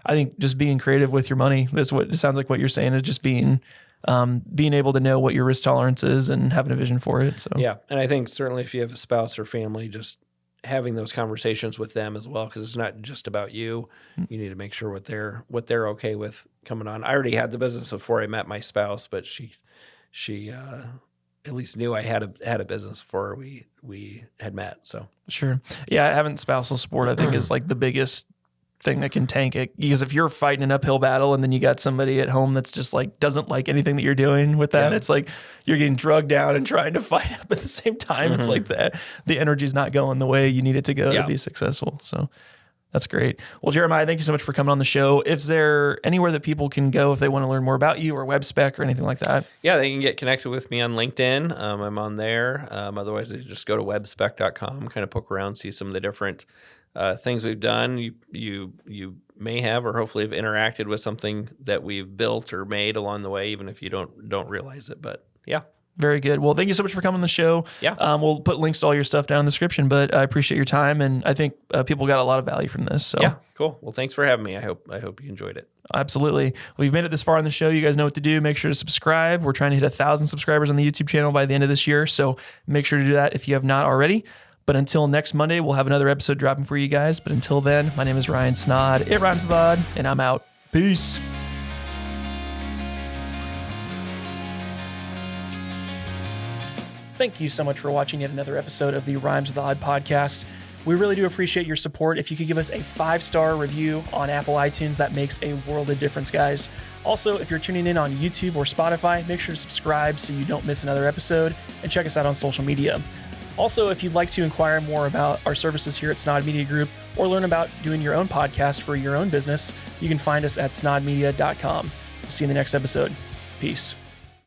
I think just being creative with your money is what it sounds like what you're saying, is just being able to know what your risk tolerance is and having a vision for it. So and I think certainly if you have a spouse or family, just having those conversations with them as well, because it's not just about you. You need to make sure what they're okay with coming on. I already had the business before I met my spouse, but she at least knew I had a business before we had met. So sure, having spousal support I think is like the biggest thing that can tank it, because if you're fighting an uphill battle and then you got somebody at home that's just like doesn't like anything that you're doing with that, it's like you're getting drugged down and trying to fight up at the same time. It's like the energy's not going the way you need it to go to be successful. So that's great. Well, Jeremiah, thank you so much for coming on the show. Is there anywhere that people can go if they want to learn more about you or Webspec or anything like that? Yeah, they can get connected with me on LinkedIn. I'm on there. Otherwise, they just go to webspec.com, kind of poke around, see some of the different things we've done. You may have, or hopefully have interacted with something that we've built or made along the way, even if you don't realize it. But yeah. Very good. Well, thank you so much for coming on the show. Yeah. We'll put links to all your stuff down in the description, but I appreciate your time, and I think people got a lot of value from this. So yeah, cool. Well, thanks for having me. I hope you enjoyed it. Absolutely. Well, you've made it this far on the show. You guys know what to do. Make sure to subscribe. We're trying to hit 1,000 subscribers on the YouTube channel by the end of this year, so make sure to do that if you have not already. But until next Monday, we'll have another episode dropping for you guys. But until then, my name is Ryan Snaadt. It rhymes with odd, and I'm out. Peace. Thank you so much for watching yet another episode of the Rhymes with Odd podcast. We really do appreciate your support. If you could give us a 5-star review on Apple iTunes, that makes a world of difference, guys. Also, if you're tuning in on YouTube or Spotify, make sure to subscribe so you don't miss another episode, and check us out on social media. Also, if you'd like to inquire more about our services here at Snaadt Media Group or learn about doing your own podcast for your own business, you can find us at snaadmedia.com. We'll see you in the next episode. Peace.